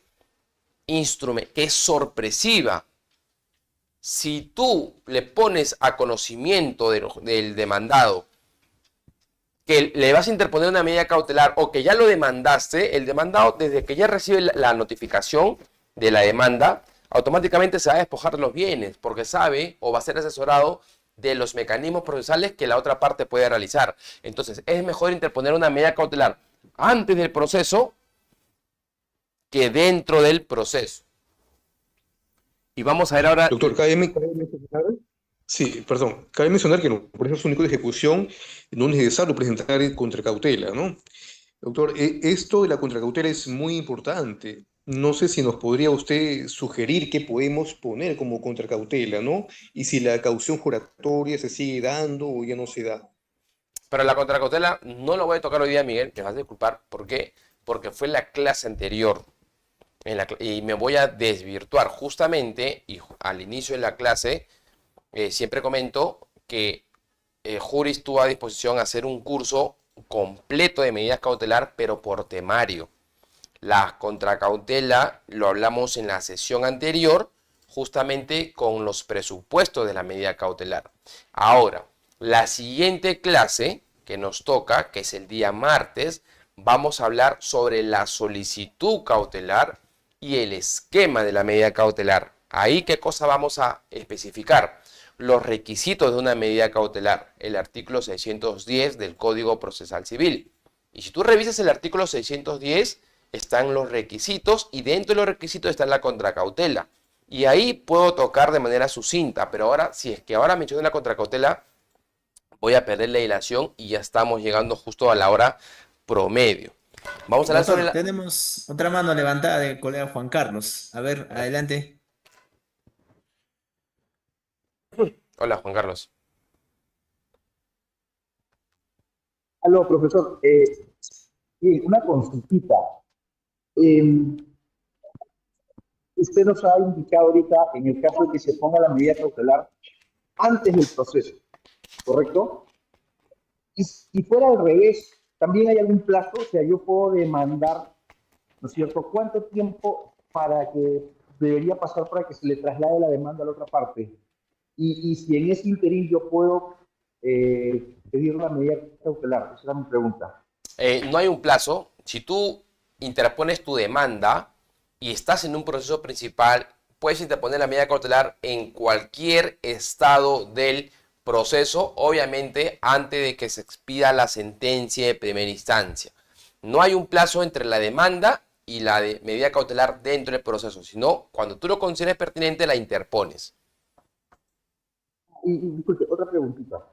Speaker 2: sorpresiva. Si tú le pones a conocimiento del demandado que le vas a interponer una medida cautelar o que ya lo demandaste, el demandado desde que ya recibe la notificación de la demanda, automáticamente se va a despojar de los bienes porque sabe o va a ser asesorado de los mecanismos procesales que la otra parte puede realizar. Entonces es mejor interponer una medida cautelar antes del proceso que dentro del proceso. Y vamos a ver ahora...
Speaker 3: Doctor, ¿cabe mencionar Sí, perdón. Cabe mencionar que en los procesos únicos de ejecución no es necesario presentar contracautela, ¿no? Doctor, esto de la contracautela es muy importante. No sé si nos podría usted sugerir qué podemos poner como contracautela, ¿no? Y si la caución juratoria se sigue dando o ya no se da.
Speaker 2: Pero la contracautela no lo voy a tocar hoy día, Miguel, me vas a disculpar. ¿Por qué? Porque fue la clase anterior. Y me voy a desvirtuar justamente, y al inicio de la clase, siempre comento que Juris tuvo a disposición hacer un curso completo de medidas cautelar, pero por temario. La contracautela lo hablamos en la sesión anterior, justamente con los presupuestos de la medida cautelar. Ahora, la siguiente clase que nos toca, que es el día martes, vamos a hablar sobre la solicitud cautelar y el esquema de la medida cautelar. Ahí, ¿qué cosa vamos a especificar? Los requisitos de una medida cautelar, el artículo 610 del Código Procesal Civil. Y si tú revisas el artículo 610, están los requisitos y dentro de los requisitos está la contracautela. Y ahí puedo tocar de manera sucinta, pero ahora, si es que ahora menciono la contracautela, voy a perder la dilación y ya estamos llegando justo a la hora promedio. Vamos a hablar sobre
Speaker 1: Doctor,
Speaker 2: la...
Speaker 1: tenemos otra mano levantada del colega Juan Carlos. A ver, adelante.
Speaker 2: Hola, Juan Carlos.
Speaker 12: Aló, profesor. Una consultita. Usted nos ha indicado ahorita, en el caso de que se ponga la medida cautelar antes del proceso, ¿correcto? Y si fuera al revés, ¿también hay algún plazo? O sea, yo puedo demandar, ¿no es cierto? ¿Cuánto tiempo para que debería pasar para que se le traslade la demanda a la otra parte? Y si en ese interín yo puedo pedir la medida cautelar. Esa era mi pregunta.
Speaker 2: No hay un plazo. Si tú interpones tu demanda y estás en un proceso principal, puedes interponer la medida cautelar en cualquier estado del proceso, obviamente antes de que se expida la sentencia de primera instancia. No hay un plazo entre la demanda y la medida cautelar dentro del proceso, sino cuando tú lo consideres pertinente la interpones.
Speaker 12: Y disculpe, otra preguntita.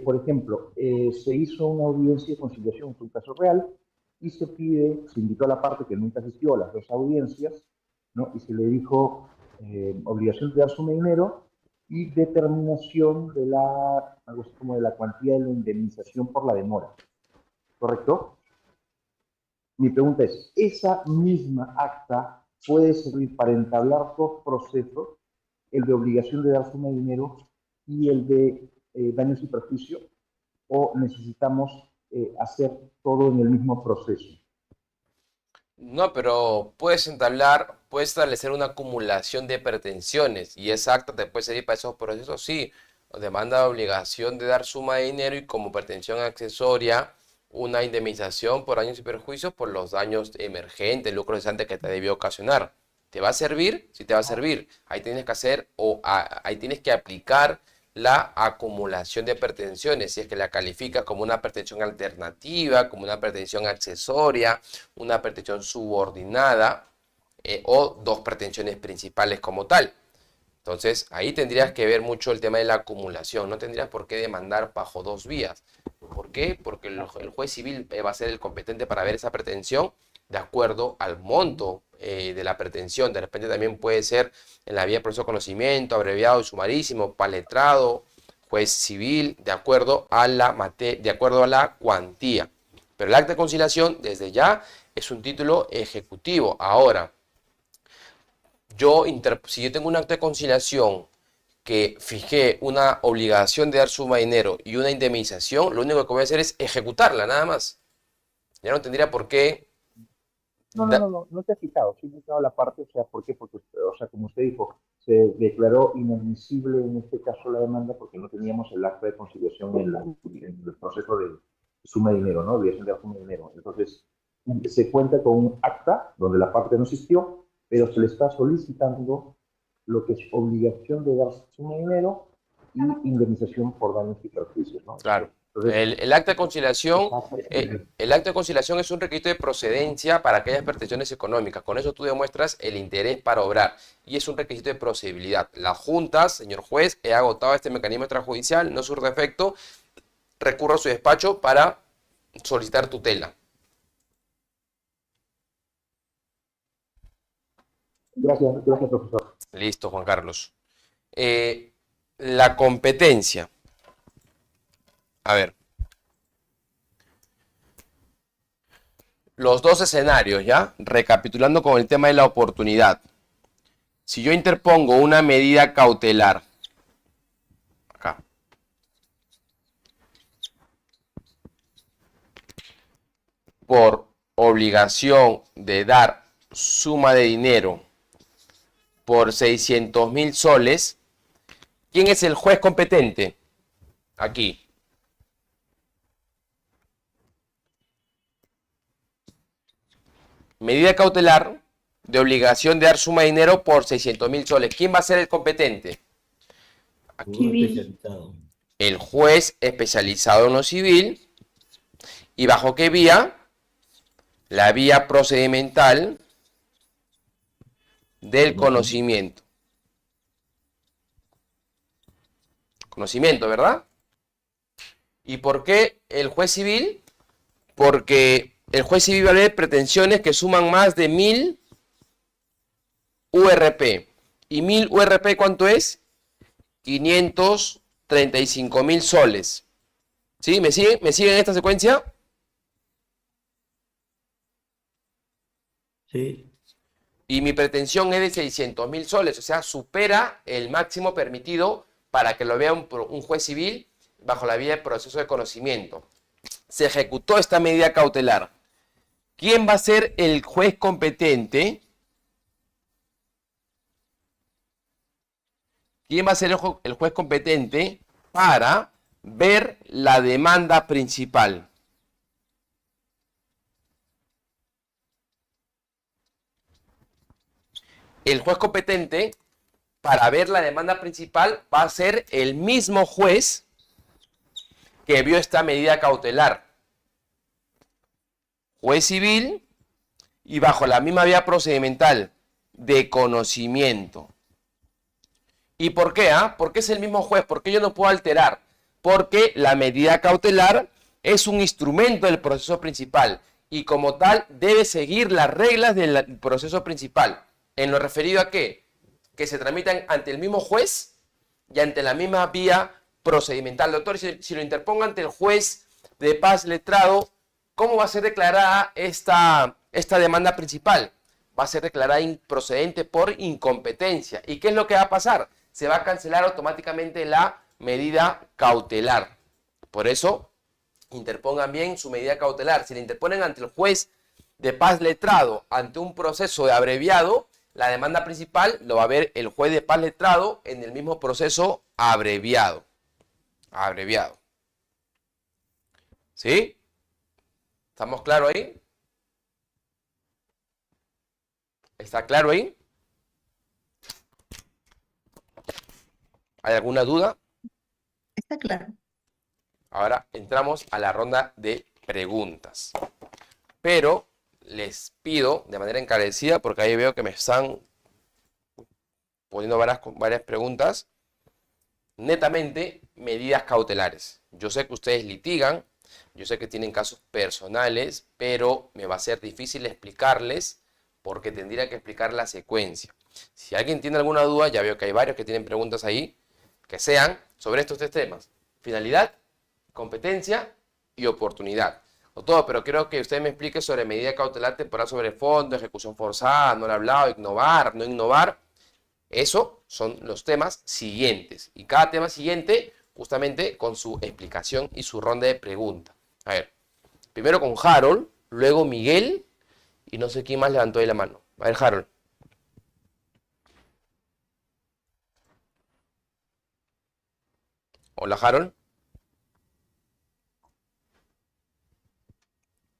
Speaker 12: Por ejemplo, se hizo una audiencia de conciliación, es un caso real, y se invitó a la parte que nunca asistió a las dos audiencias, ¿no? Y se le dijo obligación de dar suma de dinero y determinación de algo así como de la cuantía de la indemnización por la demora, ¿correcto? Mi pregunta es, ¿esa misma acta puede servir para entablar dos procesos, el de obligación de dar suma de dinero y el de daños y perjuicio, o necesitamos hacer todo en el mismo proceso?
Speaker 2: No, pero puedes establecer una acumulación de pretensiones y esa acta te puede servir para esos procesos, sí. Demanda de obligación de dar suma de dinero y como pretensión accesoria una indemnización por daños y perjuicios por los daños emergentes, lucro cesante que te debió ocasionar. ¿Te va a servir? Sí te va a servir. Ahí tienes que hacer ahí tienes que aplicar la acumulación de pretensiones, si es que la calificas como una pretensión alternativa, como una pretensión accesoria, una pretensión subordinada o dos pretensiones principales como tal. Entonces, ahí tendrías que ver mucho el tema de la acumulación. No tendrías por qué demandar bajo dos vías. ¿Por qué? Porque el juez civil va a ser el competente para ver esa pretensión de acuerdo al monto de la pretensión. De repente también puede ser en la vía de proceso de conocimiento, abreviado y sumarísimo, paletrado, juez civil, de acuerdo a la cuantía. Pero el acta de conciliación, desde ya, es un título ejecutivo. Ahora, si yo tengo un acta de conciliación que fijé una obligación de dar suma de dinero y una indemnización, lo único que voy a hacer es ejecutarla, nada más. Ya no tendría por qué...
Speaker 12: No te ha fijado, sí me he fijado la parte, o sea, ¿por qué? Porque, o sea, como usted dijo, se declaró inadmisible en este caso la demanda porque no teníamos el acta de conciliación en el proceso de suma de dinero, ¿no? Obligación de dar suma de dinero. Entonces, se cuenta con un acta donde la parte no existió, pero se le está solicitando lo que es obligación de dar suma de dinero y indemnización por daños y perjuicios, ¿no?
Speaker 2: Claro.
Speaker 12: Entonces,
Speaker 2: El acta de conciliación, el acta de conciliación es un requisito de procedencia para aquellas pretensiones económicas. Con eso tú demuestras el interés para obrar y es un requisito de procedibilidad. Las juntas, señor juez, he agotado este mecanismo extrajudicial, no surge efecto, recurro a su despacho para solicitar tutela.
Speaker 12: gracias, profesor.
Speaker 2: Listo, Juan Carlos. La competencia. A ver. Los dos escenarios, ¿ya? Recapitulando con el tema de la oportunidad. Si yo interpongo una medida cautelar, acá, por obligación de dar suma de dinero por 600.000 soles, ¿quién es el juez competente? Aquí. Medida cautelar de obligación de dar suma de dinero por 600.000 soles. ¿Quién va a ser el competente? Aquí. El juez especializado en lo civil. ¿Y bajo qué vía? La vía procedimental del conocimiento. Conocimiento, ¿verdad? ¿Y por qué el juez civil? Porque el juez civil va a ver pretensiones que suman más de 1.000 URP. ¿Y 1.000 URP cuánto es? 535.000 soles. ¿Sí? ¿Me siguen? ¿Me siguen en esta secuencia?
Speaker 8: Sí.
Speaker 2: Y mi pretensión es de 600.000 soles, o sea, supera el máximo permitido para que lo vea un juez civil bajo la vía de proceso de conocimiento. Se ejecutó esta medida cautelar. ¿Quién va a ser el juez competente? ¿Quién va a ser el juez competente para ver la demanda principal? El juez competente para ver la demanda principal va a ser el mismo juez que vio esta medida cautelar. Juez civil y bajo la misma vía procedimental de conocimiento. ¿Y por qué? Porque es el mismo juez. ¿Por qué yo no puedo alterar? Porque la medida cautelar es un instrumento del proceso principal y como tal debe seguir las reglas del proceso principal. ¿En lo referido a qué? Que se tramitan ante el mismo juez y ante la misma vía procedimental. Doctor, si lo interpongo ante el juez de paz letrado, ¿cómo va a ser declarada esta demanda principal? Va a ser declarada improcedente por incompetencia. ¿Y qué es lo que va a pasar? Se va a cancelar automáticamente la medida cautelar. Por eso, interpongan bien su medida cautelar. Si la interponen ante el juez de paz letrado, ante un proceso de abreviado, la demanda principal lo va a ver el juez de paz letrado en el mismo proceso abreviado. Abreviado. ¿Sí? ¿Estamos claros ahí? ¿Está claro ahí? ¿Hay alguna duda?
Speaker 5: Está claro.
Speaker 2: Ahora entramos a la ronda de preguntas. Pero les pido de manera encarecida, porque ahí veo que me están poniendo varias preguntas, netamente medidas cautelares. Yo sé que ustedes litigan, yo sé que tienen casos personales, pero me va a ser difícil explicarles porque tendría que explicar la secuencia. Si alguien tiene alguna duda, ya veo que hay varios que tienen preguntas ahí, que sean sobre estos tres temas: finalidad, competencia y oportunidad. O todo, pero quiero que usted me explique sobre medida cautelar temporal sobre fondo, ejecución forzada, no lo he hablado, innovar, no innovar. Eso son los temas siguientes. Y cada tema siguiente, justamente con su explicación y su ronda de preguntas. A ver, primero con Harold, luego Miguel, y no sé quién más levantó ahí la mano. A ver, Harold. Hola, Harold.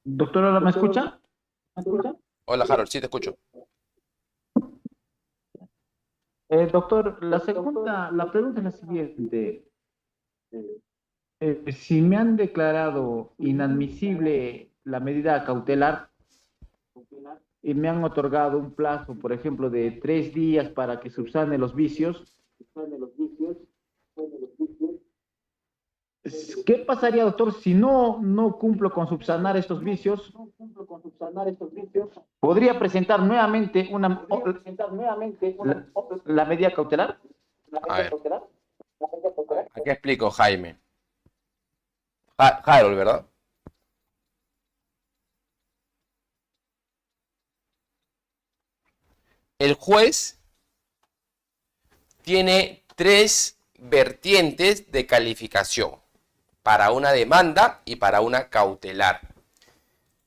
Speaker 9: Doctor, ¿ahora me escucha? ¿Me escucha?
Speaker 2: Hola, Harold, sí te escucho.
Speaker 9: Doctor, la pregunta es la siguiente. Si me han declarado inadmisible la medida cautelar y me han otorgado un plazo, por ejemplo, de 3 días para que subsane los vicios, ¿qué pasaría, doctor, si no cumplo con subsanar estos vicios? ¿Podría presentar nuevamente la medida cautelar?
Speaker 2: A ver, aquí explico, Jaime. Harold, ¿verdad? El juez tiene 3 vertientes de calificación para una demanda y para una cautelar.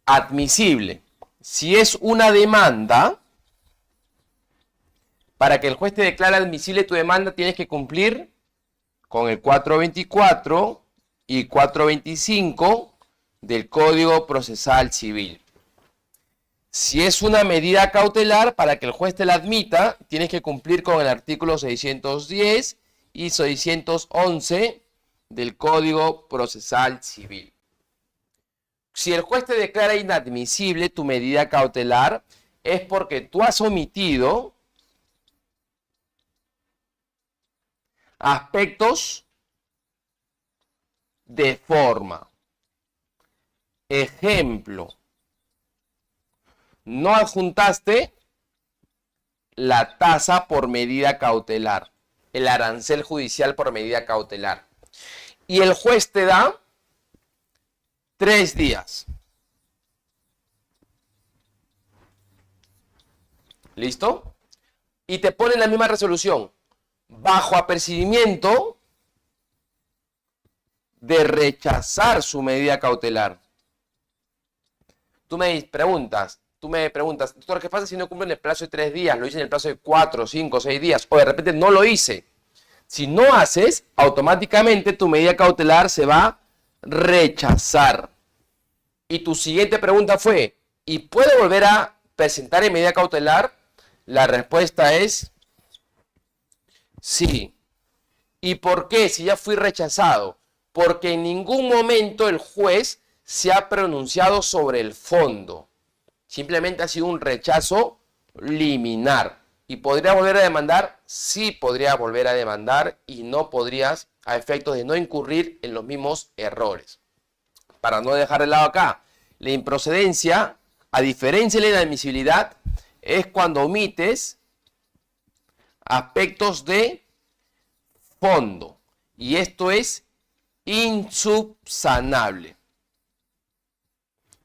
Speaker 2: Admisible. Si es una demanda, para que el juez te declare admisible tu demanda, tienes que cumplir con el 424 y 425 del Código Procesal Civil. Si es una medida cautelar, para que el juez te la admita, tienes que cumplir con el artículo 610 y 611 del Código Procesal Civil. Si el juez te declara inadmisible tu medida cautelar, es porque tú has omitido aspectos de forma. Ejemplo, no adjuntaste la tasa por medida cautelar, el arancel judicial por medida cautelar. Y el juez te da 3 días. ¿Listo? Y te pone la misma resolución. Bajo apercibimiento de rechazar su medida cautelar. Tú me preguntas, doctor, ¿qué pasa si no cumple en el plazo de 3 días? Lo hice en el plazo de 4, 5, 6 días. O de repente no lo hice. Si no haces, automáticamente tu medida cautelar se va a rechazar. Y tu siguiente pregunta fue, ¿y puedo volver a presentar en medida cautelar? La respuesta es sí. ¿Y por qué? Si ya fui rechazado. Porque en ningún momento el juez se ha pronunciado sobre el fondo. Simplemente ha sido un rechazo liminar. ¿Y podría volver a demandar? Sí, podría volver a demandar y no podrías, a efectos de no incurrir en los mismos errores. Para no dejar de lado acá, la improcedencia, a diferencia de la inadmisibilidad, es cuando omites aspectos de fondo. Y esto es insubsanable.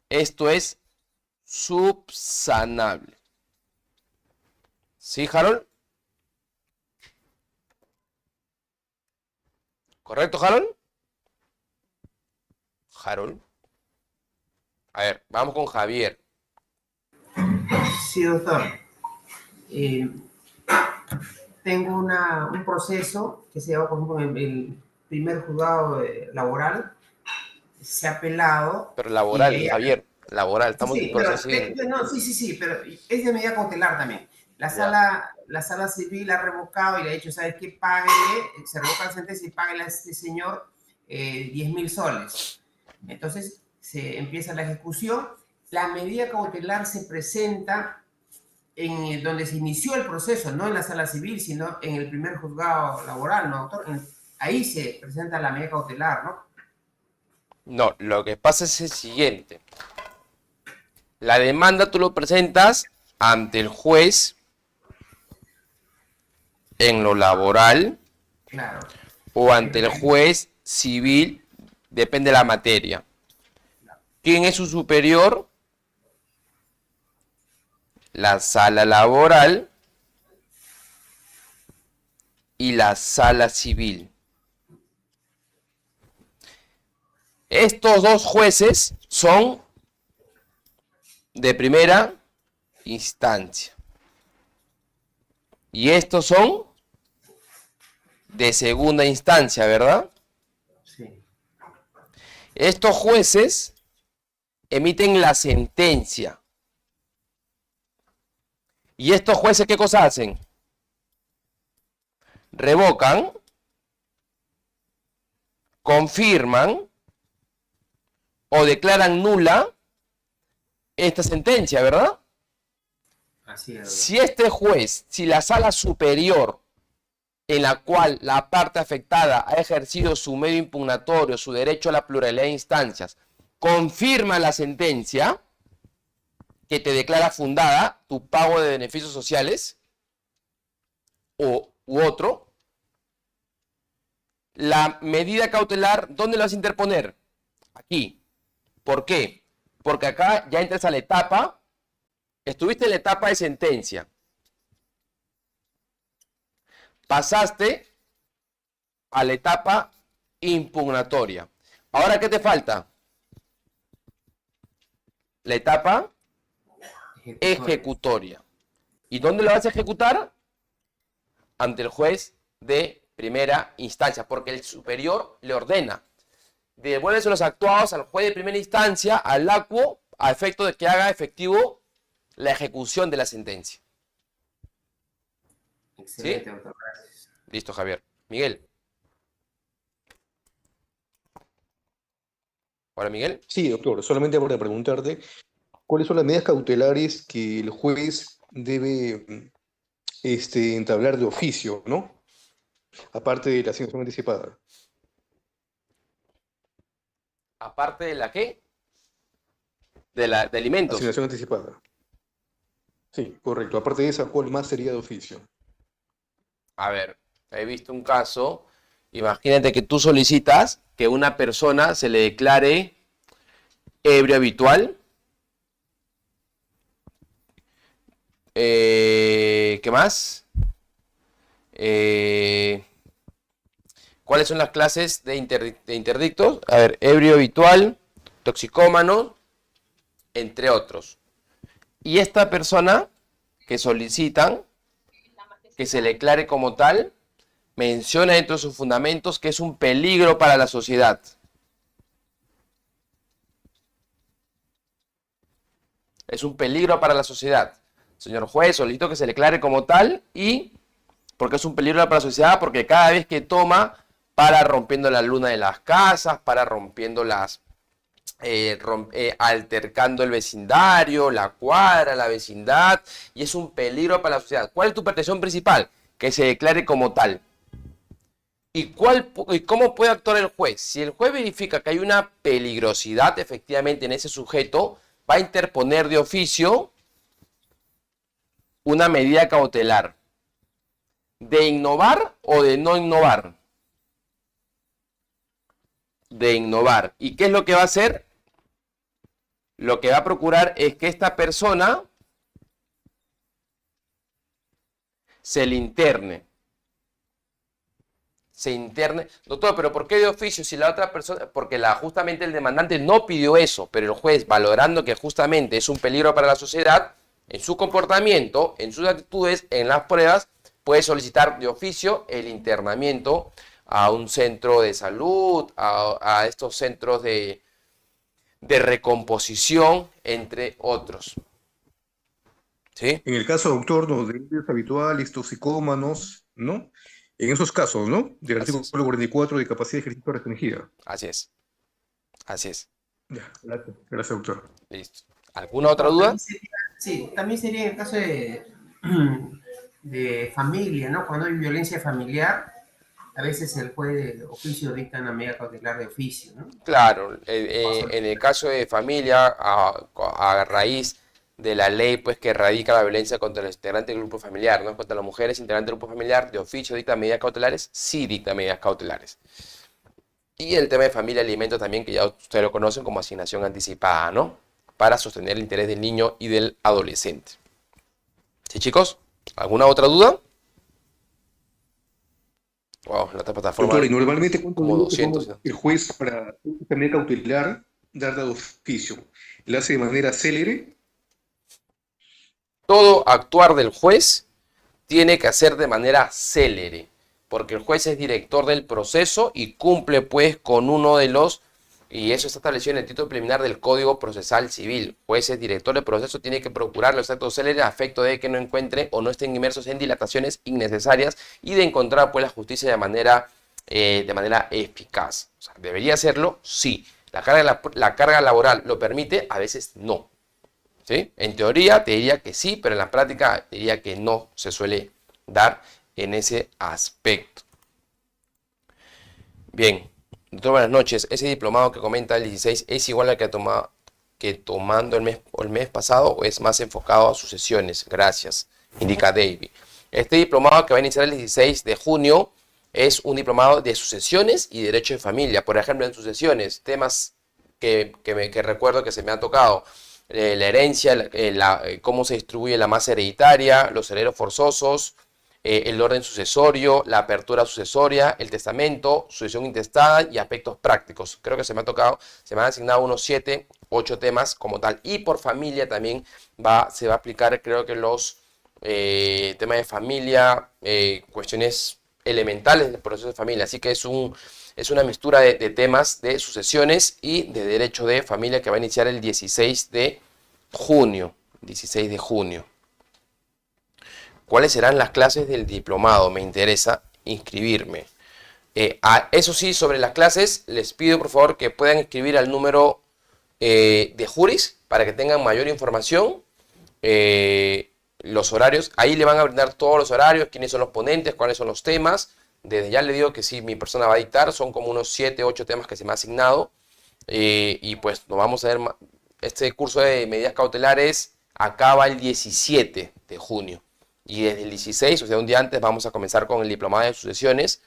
Speaker 2: Esto es subsanable. ¿Sí, Harold? ¿Correcto, Harold? Harold. A ver, vamos con Javier.
Speaker 6: Sí, doctor. Tengo un proceso que se lleva, por ejemplo, en el primer juzgado laboral. Se ha apelado.
Speaker 2: Pero laboral, Javier. Laboral, estamos
Speaker 6: Sí,
Speaker 2: en proceso
Speaker 6: sí, pero es de medida cautelar también. La sala civil ha revocado y le ha dicho, ¿sabes qué? Páguele, se revoca la sentencia y páguele a este señor 10.000 soles. Entonces se empieza la ejecución. La medida cautelar se presenta en donde se inició el proceso, no en la sala civil, sino en el primer juzgado laboral, ¿no, doctor? Ahí se presenta la medida cautelar, ¿no?
Speaker 2: No, lo que pasa es el siguiente. La demanda tú lo presentas ante el juez en lo laboral,
Speaker 6: claro,
Speaker 2: o ante el juez civil, depende de la materia. ¿Quién es su superior? La sala laboral y la sala civil. Estos dos jueces son de primera instancia. Y estos son de segunda instancia, ¿verdad?
Speaker 6: Sí.
Speaker 2: Estos jueces emiten la sentencia. ¿Y estos jueces qué cosa hacen? Revocan confirman o declaran nula esta sentencia, ¿verdad?
Speaker 6: Así es.
Speaker 2: Si este juez, si la sala superior en la cual la parte afectada ha ejercido su medio impugnatorio, su derecho a la pluralidad de instancias, confirma la sentencia que te declara fundada tu pago de beneficios sociales u otro, la medida cautelar, ¿dónde la vas a interponer? Aquí. ¿Por qué? Porque acá ya entras a la etapa, estuviste en la etapa de sentencia, pasaste a la etapa impugnatoria. Ahora, ¿qué te falta? La etapa ejecutoria. ¿Y dónde lo vas a ejecutar? Ante el juez de primera instancia, porque el superior le ordena. Devuélvese los actuados al juez de primera instancia, al ACUO, a efecto de que haga efectivo la ejecución de la sentencia.
Speaker 6: Excelente,
Speaker 2: ¿Sí?
Speaker 6: doctor. Gracias.
Speaker 2: Listo, Javier. Miguel. Hola, Miguel.
Speaker 3: Sí, doctor, solamente para preguntarte, ¿cuáles son las medidas cautelares que el juez debe entablar de oficio, ¿no? Aparte de la asignación anticipada.
Speaker 2: Aparte de la ¿qué? De alimentos.
Speaker 3: Asignación anticipada. Sí, correcto. Aparte de esa, ¿cuál más sería de oficio?
Speaker 2: A ver, he visto un caso. Imagínate que tú solicitas que una persona se le declare ebrio habitual. ¿Qué más? ¿Cuáles son las clases de interdictos? A ver, ebrio habitual, toxicómano, entre otros. Y esta persona que solicitan que se le declare como tal, menciona dentro de sus fundamentos que es un peligro para la sociedad. Es un peligro para la sociedad. Señor juez, solicito que se le declare como tal y porque es un peligro para la sociedad, porque cada vez que toma, para rompiendo la luna de las casas, para rompiendo las... altercando el vecindario, la cuadra, la vecindad, y es un peligro para la sociedad. ¿Cuál es tu pretensión principal? Que se declare como tal. ¿Y cómo puede actuar el juez? Si el juez verifica que hay una peligrosidad efectivamente en ese sujeto, va a interponer de oficio una medida cautelar. ¿De innovar o de no innovar? De innovar. ¿Y qué es lo que va a hacer? Lo que va a procurar es que esta persona se le interne. Se interne. Doctor, ¿pero por qué de oficio si la otra persona? Porque justamente el demandante no pidió eso, pero el juez, valorando que justamente es un peligro para la sociedad, en su comportamiento, en sus actitudes, en las pruebas, puede solicitar de oficio el internamiento a un centro de salud, a estos centros de recomposición, entre otros. ¿Sí?
Speaker 3: En el caso, doctor, de ebrios habituales, toxicómanos, ¿no? En esos casos, ¿no? Del artículo 44 de capacidad de ejercicio restringida.
Speaker 2: Así es. Así es.
Speaker 3: Ya, gracias. Gracias, doctor.
Speaker 2: Listo. ¿Alguna otra duda?
Speaker 6: Sí, también sería en el caso de familia, ¿no? Cuando hay violencia familiar, a veces el juez de oficio dicta una medida cautelar de oficio, ¿no?
Speaker 2: Claro, en el caso de familia, a raíz de la ley pues que erradica la violencia contra los integrantes del grupo familiar, ¿no? Contra las mujeres integrantes del grupo familiar, de oficio dicta medidas cautelares, sí dicta medidas cautelares. Y el tema de familia y alimentos también, que ya ustedes lo conocen como asignación anticipada, ¿no? Para sostener el interés del niño y del adolescente. ¿Sí, chicos? ¿Alguna otra duda? Wow, la otra plataforma.
Speaker 3: Doctor, y normalmente, ¿cuánto
Speaker 2: como
Speaker 3: dura
Speaker 2: 200, ¿no?
Speaker 3: el juez para esta medida cautelar dar de oficio? ¿La hace de manera célere?
Speaker 2: Todo actuar del juez tiene que hacer de manera célere, porque el juez es director del proceso y cumple pues con uno de los, y eso está establecido en el título preliminar del Código Procesal Civil. Juez es director del proceso, tiene que procurar los actos céleres a efecto de que no encuentre o no estén inmersos en dilataciones innecesarias y de encontrar pues la justicia de manera de manera eficaz. O sea, ¿debería hacerlo? Sí. La carga laboral lo permite, a veces no. ¿Sí? En teoría te diría que sí, pero en la práctica te diría que no se suele dar en ese aspecto. Bien, doctor, buenas noches. Ese diplomado que comenta el 16 es igual al que tomando el mes pasado o es más enfocado a sucesiones. Gracias, indica David. Este diplomado que va a iniciar el 16 de junio es un diplomado de sucesiones y derecho de familia. Por ejemplo, en sucesiones, temas que recuerdo que se me han tocado. La herencia, cómo se distribuye la masa hereditaria, los herederos forzosos, el orden sucesorio, la apertura sucesoria, el testamento, sucesión intestada y aspectos prácticos. Creo que se me han asignado unos 7, 8 temas como tal. Y por familia también se va a aplicar, creo que los temas de familia, cuestiones elementales del proceso de familia. Así que es una mixtura de temas de sucesiones y de derecho de familia que va a iniciar el 16 de junio. 16 de junio. ¿Cuáles serán las clases del diplomado? Me interesa inscribirme. Eso sí, sobre las clases, les pido por favor que puedan escribir al número de Juris para que tengan mayor información. Los horarios, ahí le van a brindar todos los horarios, quiénes son los ponentes, cuáles son los temas. Desde ya le digo que sí, mi persona va a dictar, son como unos 7, 8 temas que se me ha asignado. Y pues nos vamos a ver, este curso de medidas cautelares acaba el 17 de junio. Y desde el 16, o sea, un día antes, vamos a comenzar con el diplomado de sucesiones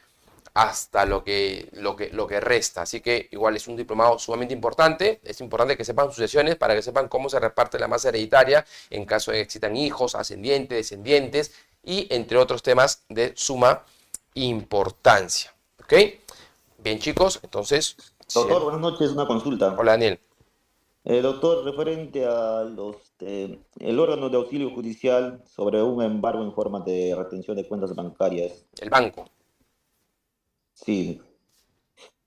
Speaker 2: hasta lo que resta. Así que igual es un diplomado sumamente importante. Es importante que sepan sucesiones para que sepan cómo se reparte la masa hereditaria en caso de que existan hijos, ascendientes, descendientes y entre otros temas de suma importancia. ¿Ok? Bien, chicos, entonces...
Speaker 14: Doctor, buenas noches, una consulta.
Speaker 2: Hola, Daniel.
Speaker 14: Doctor, referente a el órgano de auxilio judicial sobre un embargo en forma de retención de cuentas bancarias.
Speaker 2: El banco.
Speaker 14: Sí.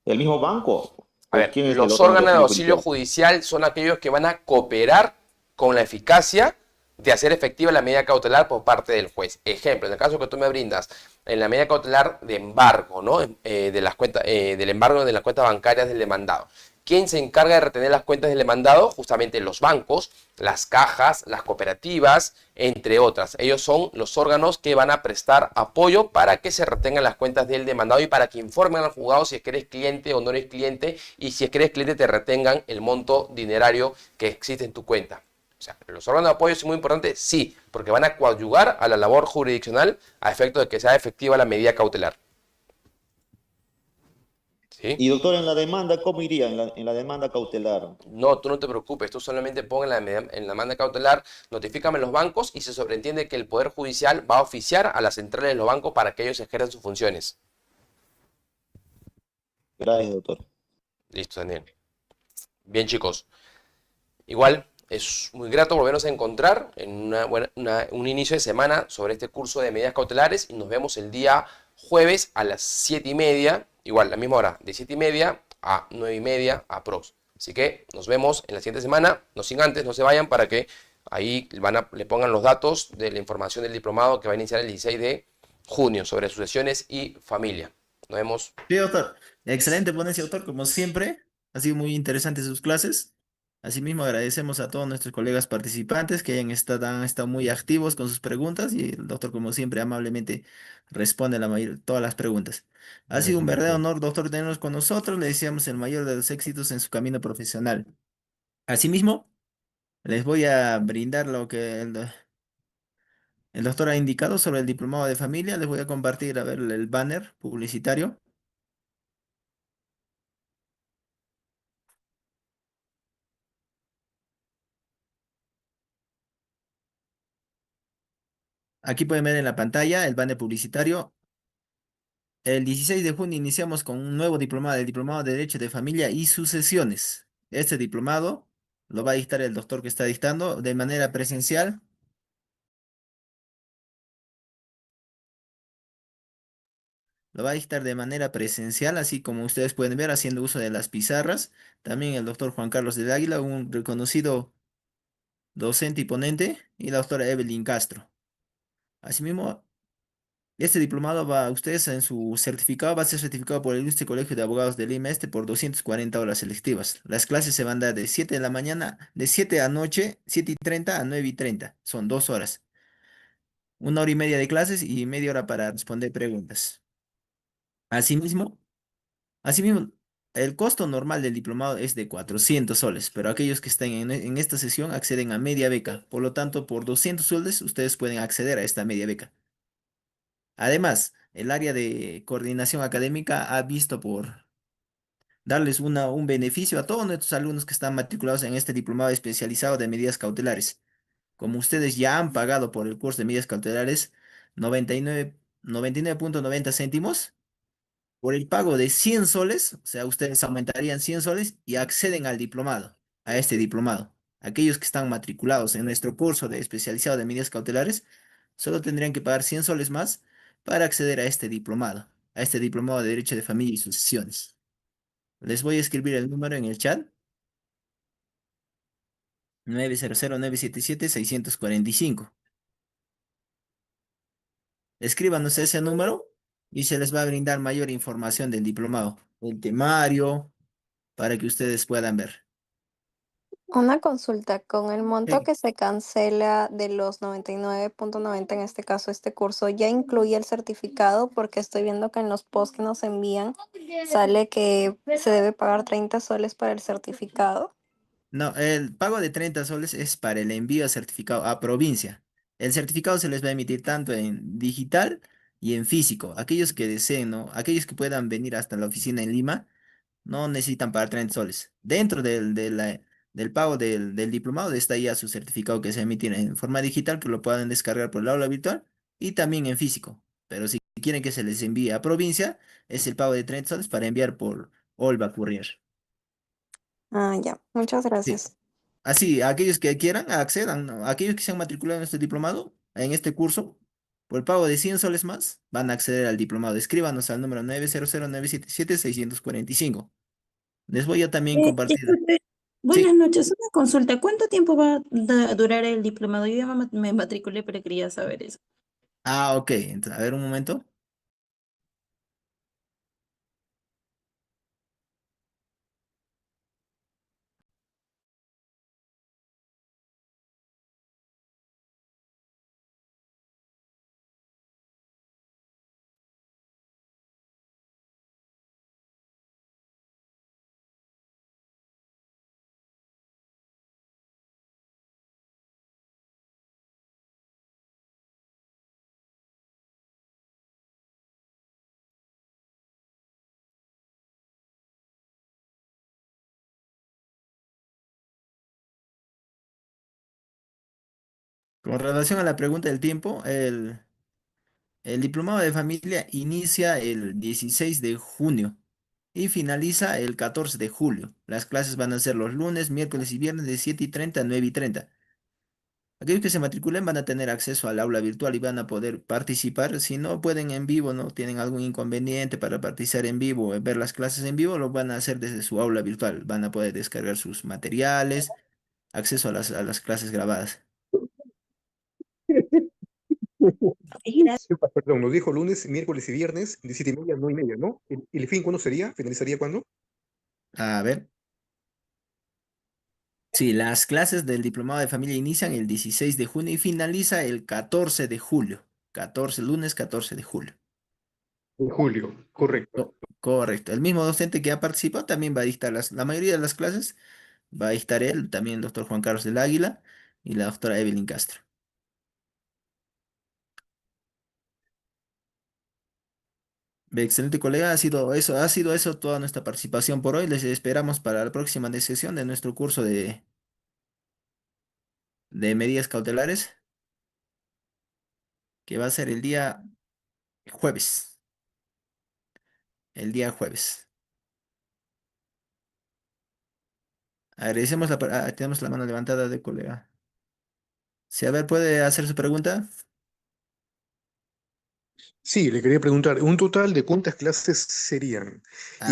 Speaker 14: ¿El mismo banco?
Speaker 2: A ver,
Speaker 14: ¿Quién es
Speaker 2: los
Speaker 14: el órgano
Speaker 2: órganos de
Speaker 14: de
Speaker 2: auxilio judicial son aquellos que van a cooperar con la eficacia de hacer efectiva la medida cautelar por parte del juez. Ejemplo, en el caso que tú me brindas, en la medida cautelar de embargo, ¿no? De las cuentas, del embargo de las cuentas bancarias del demandado. ¿Quién se encarga de retener las cuentas del demandado? Justamente los bancos, las cajas, las cooperativas, entre otras. Ellos son los órganos que van a prestar apoyo para que se retengan las cuentas del demandado y para que informen al juzgado si es que eres cliente o no eres cliente, y si es que eres cliente te retengan el monto dinerario que existe en tu cuenta. O sea, los órganos de apoyo es muy importante, sí, porque van a coadyuvar a la labor jurisdiccional a efecto de que sea efectiva la medida cautelar. ¿Sí?
Speaker 14: Y doctor, en la demanda, ¿cómo iría en la demanda cautelar?
Speaker 2: No, tú no te preocupes, tú solamente pon en la demanda cautelar, notifícame los bancos y se sobreentiende que el Poder Judicial va a oficiar a las centrales de los bancos para que ellos ejerzan sus funciones.
Speaker 14: Gracias, doctor.
Speaker 2: Listo, Daniel. Bien, chicos. Igual es muy grato volvernos a encontrar en un inicio de semana sobre este curso de medidas cautelares y nos vemos el día jueves a las 7:30, igual, la misma hora, de 7:30 a 9:30 aprox. Así que nos vemos en la siguiente semana, no sin antes, no se vayan para que ahí le pongan los datos de la información del diplomado que va a iniciar el 16 de junio sobre sucesiones y familia. Nos vemos.
Speaker 1: Sí, doctor. Excelente ponencia, doctor, como siempre. Ha sido muy interesante sus clases. Asimismo, agradecemos a todos nuestros colegas participantes que han estado muy activos con sus preguntas y el doctor, como siempre, amablemente responde todas las preguntas. Ha sido un verdadero honor, doctor, tenerlos con nosotros. Le deseamos el mayor de los éxitos en su camino profesional. Asimismo, les voy a brindar lo que el doctor ha indicado sobre el diplomado de familia. Les voy a compartir, a ver, el banner publicitario. Aquí pueden ver en la pantalla el banner publicitario. El 16 de junio iniciamos con un nuevo diplomado, el Diplomado de Derecho de Familia y Sucesiones. Este diplomado lo va a dictar el doctor que está dictando de manera presencial. Lo va a dictar de manera presencial, así como ustedes pueden ver, haciendo uso de las pizarras. También el doctor Juan Carlos del Águila, un reconocido docente y ponente, y la doctora Evelyn Castro. Asimismo, Este diplomado va, ustedes en su certificado va a ser certificado por el Ilustre Colegio de Abogados de Lima Este por 240 horas selectivas. Las clases se van a dar de 7 de la mañana, de 7 a noche, 7:30 a 9:30. Son 2 horas. 1 hora y media de clases y media hora para responder preguntas. Asimismo, Asimismo, el costo normal del diplomado es de 400 soles, pero aquellos que están en esta sesión acceden a media beca. Por lo tanto, por 200 soles ustedes pueden acceder a esta media beca. Además, el área de coordinación académica ha visto por darles un beneficio a todos nuestros alumnos que están matriculados en este diplomado especializado de medidas cautelares. Como ustedes ya han pagado por el curso de medidas cautelares 99.90 céntimos, por el pago de 100 soles, o sea, ustedes aumentarían 100 soles y acceden al diplomado, a este diplomado. Aquellos que están matriculados en nuestro curso de especializado de medidas cautelares, solo tendrían que pagar 100 soles más para acceder a este diplomado de Derecho de Familia y Sucesiones. Les voy a escribir el número en el chat: 900-977-645. Escríbanos ese número y se les va a brindar mayor información del diplomado, el temario, para que ustedes puedan ver.
Speaker 15: Una consulta, con el monto
Speaker 1: Sí.
Speaker 15: que se cancela de los 99.90, en este caso este curso, ¿ya incluye el certificado? Porque estoy viendo que en los posts que nos envían sale que se debe pagar 30 soles para el certificado.
Speaker 1: No, el pago de 30 soles es para el envío de certificado a provincia. El certificado se les va a emitir tanto en digital y en físico. Aquellos que deseen, ¿no? Aquellos que puedan venir hasta la oficina en Lima, no necesitan pagar 30 soles. Dentro del pago del diplomado está ya su certificado que se emite en forma digital, que lo puedan descargar por el aula virtual y también en físico. Pero si quieren que se les envíe a provincia, es el pago de 30 soles para enviar por Olva Courier.
Speaker 15: Ah, ya. Muchas
Speaker 1: Sí.
Speaker 15: gracias.
Speaker 1: Así, aquellos que quieran accedan, ¿no? Aquellos que se han matriculado en este diplomado, en este curso, por el pago de 100 soles más, van a acceder al diplomado. Escríbanos al número 900-977-645. Les voy a también compartir.
Speaker 16: Disculpe, buenas
Speaker 1: Sí.
Speaker 16: noches. Una consulta. ¿Cuánto tiempo va a durar el diplomado? Yo ya me matriculé, pero quería saber eso.
Speaker 1: Ah, ok. Entonces, a ver un momento. Con relación a la pregunta del tiempo, el diplomado de familia inicia el 16 de junio y finaliza el 14 de julio. Las clases van a ser los lunes, miércoles y viernes de 7:30 a 9:30. Aquellos que se matriculen van a tener acceso al aula virtual y van a poder participar. Si no pueden en vivo, no tienen algún inconveniente para participar en vivo, ver las clases en vivo, lo van a hacer desde su aula virtual. Van a poder descargar sus materiales, acceso a las clases grabadas.
Speaker 3: Perdón, nos dijo lunes, miércoles y viernes, de 7:30 a 9:30, ¿no? ¿El fin cuándo sería? ¿Finalizaría cuándo?
Speaker 1: A ver. Sí, las clases del diplomado de familia inician el 16 de junio y finaliza el 14 de julio. Lunes 14 de julio.
Speaker 3: En julio, correcto.
Speaker 1: Correcto. El mismo docente que ha participado también va a dictar la mayoría de las clases. Va a dictar él, también el doctor Juan Carlos del Águila y la doctora Evelyn Castro. Excelente colega, ha sido eso toda nuestra participación por hoy. Les esperamos para la próxima sesión de nuestro curso de medidas cautelares, que va a ser el día jueves. El día jueves. Agradecemos tenemos la mano levantada de colega. Sí, a ver, ¿puede hacer su pregunta?
Speaker 3: Sí, le quería preguntar, ¿un total de cuántas clases serían?
Speaker 1: Ah,